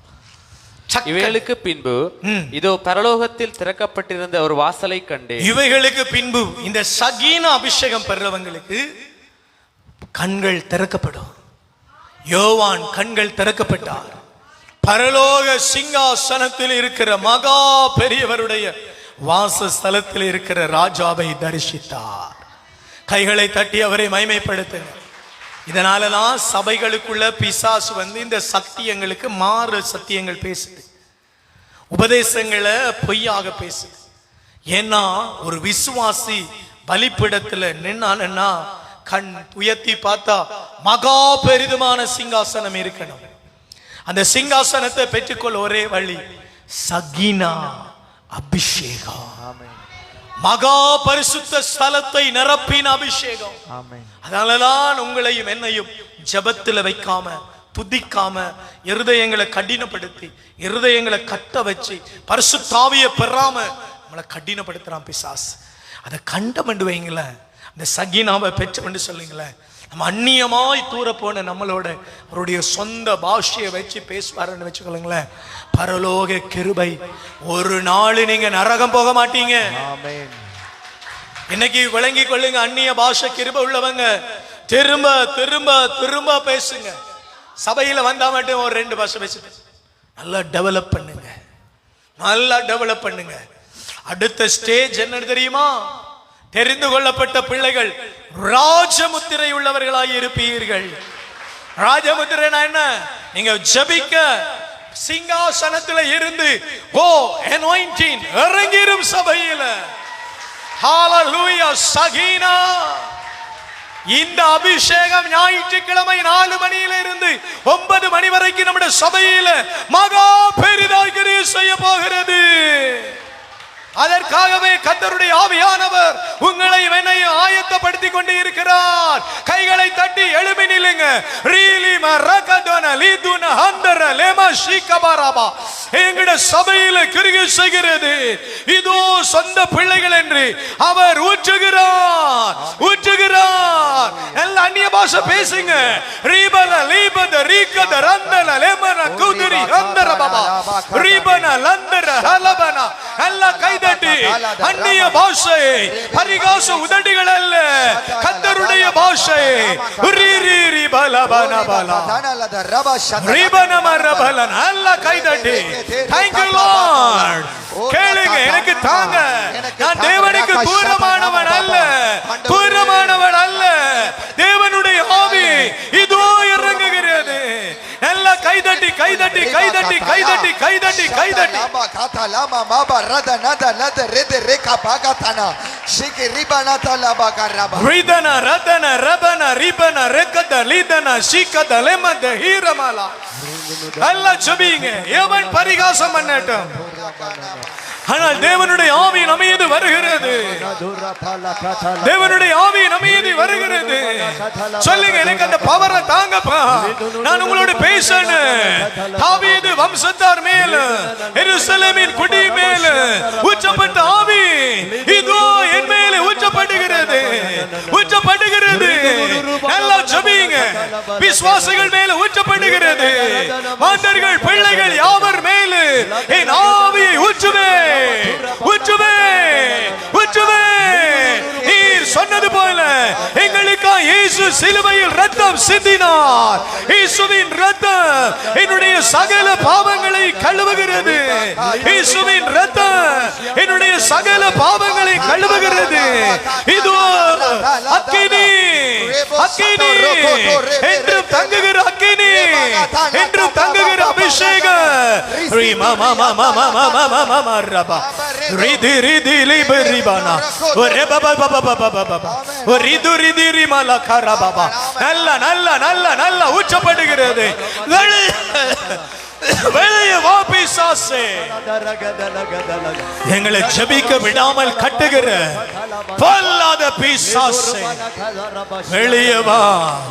இவைகளுக்கு பின்பு இதோ பரலோகத்தில் திறக்கப்பட்டிருந்த ஒரு வாசலை கண்டேன். இவைகளுக்கு பின்பு இந்த சகீனா அபிஷேகம் பெறவங்களுக்கு கண்கள் திறக்கப்படும். யோவான் கண்கள் திறக்கப்பட்டார். பரலோக சிங்காசனத்தில் இருக்கிற மகா பெரியவருடைய வாசஸ்தலத்தில் இருக்கிற ராஜாவை தரிசித்தார். கைகளை தட்டி அவரை மகிமைப்படுத்துங்க. இதனாலதான் சபைகளுக்குள்ள பிசாசு வந்து இந்த சத்தியங்களுக்கு மாறு சத்தியங்கள் பேசுது, உபதேசங்களை பொய்யாக பேசுது. ஏன்னா ஒரு விசுவாசி பலிப்பிடத்துல நின்னா கண் உயர்த்தி பார்த்தா மகா பெரிதுமான சிங்காசனம் இருக்கணும். அந்த சிங்காசனத்தை பெற்றுக்கொள்ள ஒரே வழி சகீனா அபிஷேகம். மகா பரிசுத்த ஸ்தலத்தை நிரப்பின அபிஷேகம். அதனாலதான் உங்களையும் என்னையும் ஜெபத்துல வைக்காம, துதிக்காம, இருதயங்களை கடினப்படுத்தி, இருதயங்களை கட்ட வச்சு, பரிசுத்தாவியை பெறாம நம்மளை கடினப்படுத்துறான் பிசாசு. அதை கண்டமண்டு வைங்களேன், அந்த சகீனாவை பெற்றவண்டு சொல்லுங்களேன். நம்ம அந்நியமாய் தூர போன நம்மளோட அவருடைய சொந்த பாஷையை வச்சு பேசுவாருன்னு வச்சுக்கொள்ளுங்களேன். பரலோக கிருபை, ஒரு நாள் நீங்க நரகம் போக மாட்டீங்க. இன்னைக்கு விளங்கி கொள்ளுங்க, அந்நிய பாஷை கிருபை உள்ளவங்க திரும்ப திரும்ப திரும்ப பேசுங்க. சபையில வந்தா மட்டும் ஒரு 2 பாஷை பேசுங்க. நல்லா டெவலப் பண்ணுங்க, நல்லா டெவலப் பண்ணுங்க. அடுத்த ஸ்டேஜ் என்ன தெரியுமா? தெரிந்து கொள்ளப்பட்ட பிள்ளைகள் ராஜமுத்திரை உள்ளவர்களாய் இருப்பீர்கள். ராஜமுத்திரைனா என்ன? நீங்க ஜெபிக்க சிங்காசனத்துல இருந்து ஓ அனாயிண்டிங் இறங்கிரும் சபையில. ஹalleluya சகீனா. இந்த அபிஷேகம் ஞாயிற்றுக்கிழமை 4 மணியில இருந்து 9 மணி வரைக்கும் நம்முடைய சபையில மகா பெரிதாய் கிரியை செய்ய போகிறது. அதற்காகவே கர்த்தருடைய ஆவியானவர் உங்களை என்னையும் ஆயத்தப்படுத்தி கொண்டு இருக்கிறார். கைகளை தட்டி எழுப்பி நில்லுங்க. ரீலிம ரகதன லீதுன ஹந்தர லேமா ஷீகபராபா. எங்களுடைய சபையில கிரியை செய்கிறது. இதோ சொந்த பிள்ளைகள் என்று அவர் ஊற்றுகிறார், ஊற்றுகிறார். எல்லாம் அந்நிய பாஷை பேசுங்க. ரீபல லீபத ரீகத ரந்தல லேமன குதிரி ஹந்தர பாபா. ரீபன லந்தர ஹலபன. எல்லாம் கைதட்டி அந்நிய பாஷை, பரிகாச உதடுகள் அல்ல, கர்த்தருடைய பாஷை. ரீரி பலபன பல ரீபன மரபல. எல்லாம் கைதட்டி Thank you Lord. கேளுங்க, எனக்கு தாங்க. நான் தேவனுக்கு தூரமானவன் அல்ல, தூரமானவன் அல்ல. தேவனுடைய ஆவி இதோ இறங்குகிறது. நல்லா கைதட்டி கைதட்டி கைதட்டி கைதட்டி கைதட்டி கைதட்டி. ரிதன ரதன ரபன ரிபன ரெக்கத லீதன ஷீகத லெமத ஹீரமாலா. நல்லா ஜெபிங்க. எவன் பரிகாசம் பண்ணட்டும், ஆனால் தேவனுடைய ஆவி நம்ம மீது வருகிறது. தேவனுடைய ஆவி நம்ம மீது வருகிறது. சொல்லுங்க, எனக்கு அந்த பவரை தாங்கப்பா. நான் உங்களோட பேசணும். தாவீது வம்சத்தார் மேல, எருசலேமின் குடி மேல ஊற்றப்பட்ட ஆவி இதோ என் மேல ஊற்றப்படுகிறது, ஊற்றப்படுகிறது. எல்லாம் ஜெபிங்க. விசுவாசிகள் மேல ஊற்றப்படுகிறது. மாந்தர்கள் பிள்ளைகள் யாவர் மேல என் ஆவியை ஊற்றுவேன், ஊற்றுவேன், ஊற்றுவேன். நீர் சொன்னது போல எங்களுக்காக இயேசு சிலுவையில் ரத்தம் சிந்தினார். இயேசுவின் ரத்தம் என்னுடைய சகல பாவங்களை கழுவுகிறது. இயேசுவின் ரத்தம் என்னுடைய சகல பாவங்களை கழுவுகிறது. இதோ அக்கினி, அக்கினி என்றும் தங்குகிற அக்கினி, என்றும் தங்குகிற அபிஷேகம். ரிதி ரிதி லிபரிபானா ஒரே பாபா பாபா பாபா பாபா ரிது ரிதி ரிமலா கரா பாபா. நல்ல நல்ல நல்ல நல்ல ஊற்றப்படுகிறது. வெளியே வா பிசாசே. எங்களை ஜெபிக்க விடாமல் கட்டுகிற பொல்லாத பிசாசே, வெளியே வா,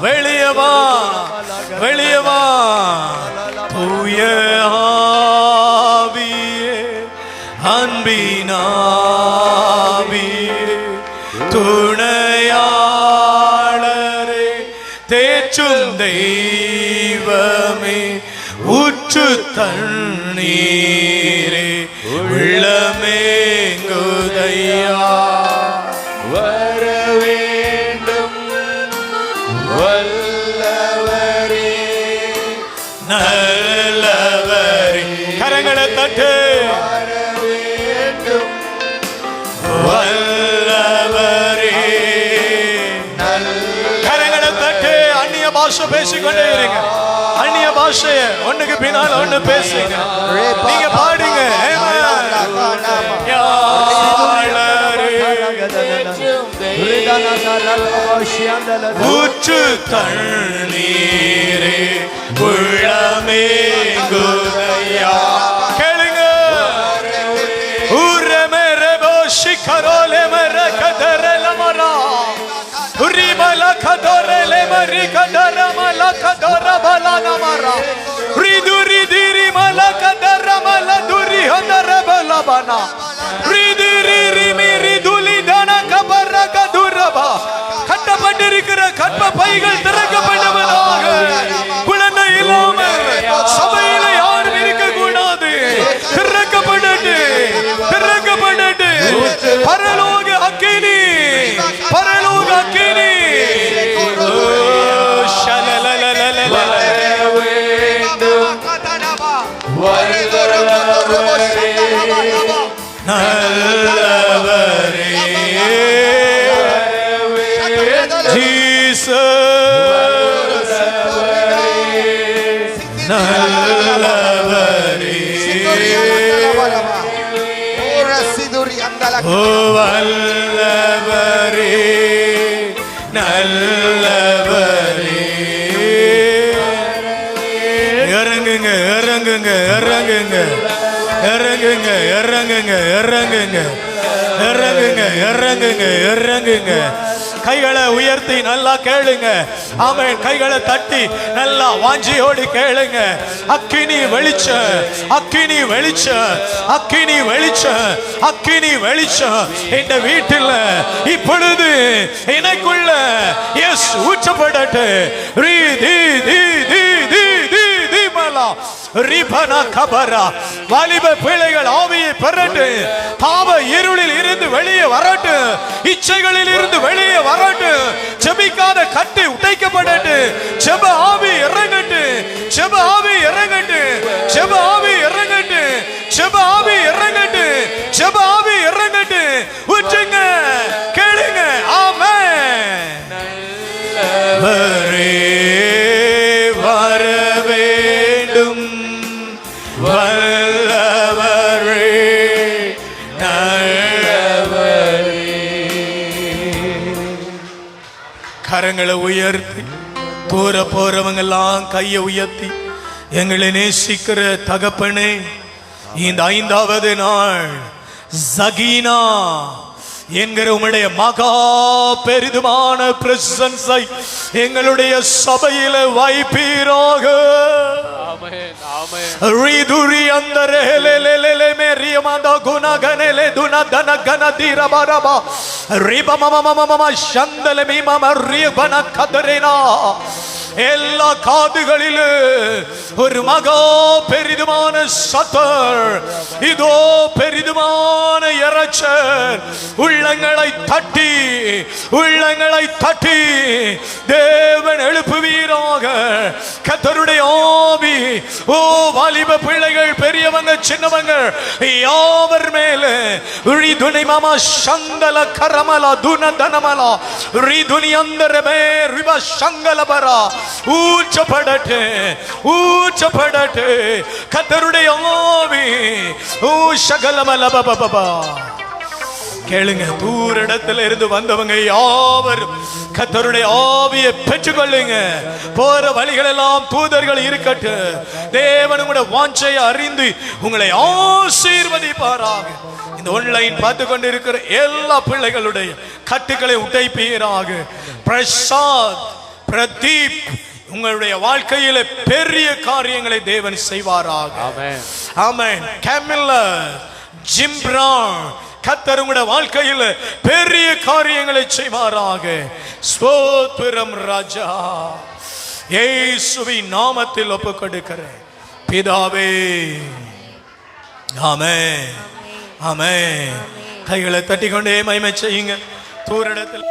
வெளியே வா, வெளியே வா. தூய ஆவியே, அன்பினாவியே, துணையாளரே, தேற்றும் தெய்வமே, ஊற்று தண்ணீரே, உள்ளமேங்குதையா வர வேண்டும் வல்லவரே, நல்லவரே. கரங்களை தட்டு. வர வேண்டும் வல்லவரே, கரங்களை தட்டு. அந்நிய பாஷை பேசிக்கொண்டே இருங்க. அந்நிய பாஷைய ஒண்ணுக்கு பின்னால் ஒண்ணு பேசுங்க. நீங்க பாடுங்க. ஊற்று தண்ணீரே, உள்ளமேங்குதையா. கேளுங்க. ஊரமே ரெபோ ஷிகரோலே ri kadara mala kadara bala namara riduri diri mala kadara mala duri hadara bala bana ridiri rimiri duli dana kabara kaduraba கட்டப்பட்டிருக்கிற கற்ப பைகள் திறக்கப்படுவதாக குழந்தை இல்லாமல் சபையில யாரும் இருக்க கூடாது திறக்கப்படட்டு திறக்கப்படட்டு பரலோக அக்கினி பரலோக அக்கினி ஓ வல்லவரே நல்லவரே இறங்குங்க இறங்குங்க இறங்குங்க இறங்குங்க இறங்குங்க இறங்குங்க இறங்குங்க இறங்குங்க இறங்குங்க கைகளை உயர்த்தி நல்லா கேளுங்க ஆமென் கைகளை தட்டி நல்லா வாஞ்சியோடு கேளுங்க அக்கினி வெளிச்சம் அக்கினி வெளிச்சம் அக்கினி வெளிச்சம் அக்கினி வெளிச்சம் இந்த வீட்டில் இப்பொழுது எனக்குள்ள எஸ் ஊற்றப்படட்டு ரீ தி தி தி தி தி தி மலா ரிபனா கபரா வாலிப பிள்ளைகள் ஆவியை பெறட்டு பாவ இருளில் இருந்து வெளியே வரட்டு இச்சைகளில் இருந்து வெளியே வரட்டு ஜெபிக்காத கட்டு உடைக்கப்படட்டு ஜெப ஆவி இறங்கட்டு ஜெப ஆவி இறங்கட்டு ஜெப ஆவி இறங்கட்டு ஜெப ஆவி இறங்கட்டு ஜெப ஆவி இறங்கட்டு ஊற்றுங்க கேளுங்க ஆமென் வர வேண்டும் வல்லவரே நல்லவரே கரங்களை உயர்த்தி தூர போறவங்க எல்லாம் கையை உயர்த்தி எங்களை நேசிக்கிற தகப்பனே இந்த 5வது நாள் ஜகீனா என்கிற உம்முடைய மகா பெரிதுமான பிரசன்ஸை எங்களுடைய சபையில வைப்பீராக ஆமென் ஆமென் ரிதுரி அந்தரே லெலெலெலெ மேரியமாதா குணகனெலே துனதன கனதிரபரபா ரிபமமமமம சந்தல மீமம ரியபன கதரேனா எல்லா காதுகளிலே ஒரு மகா பெரிதுமான சத்தர் இதோ பெரிதுமான இரைச்சல் உள்ளங்களை தட்டி தேவன் எழுப்புவீராக கர்த்தருடைய ஆவி ஓ வாலிப பிள்ளைகள் பெரியவங்க சின்னவங்க யாவர் மேலே ரிதுனி மாமா சந்தல கரமலா துனதனமலா ரிதுனி அந்தரமே ரிப சங்கலபரா ஊற்றப்படட்டு கர்த்தருடைய ஆவி ஓ சகலமலபபபா கேளுங்க தூர இடத்துல இருந்து வந்தவங்க யாவரும் கர்த்தருடைய ஆவியை பெற்றுக்கொள்ளுங்க போற வழிகள் எல்லாம் தூதர்கள் இருக்கட்டு தேவன் உங்களுடைய வாஞ்சையை அறிந்து உங்களை ஆசீர்வதிப்பாராக இந்த ஆன்லைன் பார்த்து கொண்டு இருக்கிற எல்லா பிள்ளைகளுடைய கட்டுக்களை உடைப்பீராக பிரசாத் பிரதீப் உங்களுடைய வாழ்க்கையில பெரிய காரியங்களை தேவன் செய்வாராக ஆமென் ஆமென் கேமில்லா ஜிம்ப்ரான் கர்த்தர் உங்களுடைய வாழ்க்கையில் பெரிய காரியங்களை செய்வாராக ஸ்தோத்திரம் ராஜா இயேசுவின் நாமத்தில் ஒப்புக்கொடுக்கிறேன் பிதாவே ஆமென் ஆமென் கைகளை தட்டிக்கொண்டே மகிமை செய்யுங்க தூர இடத்தில்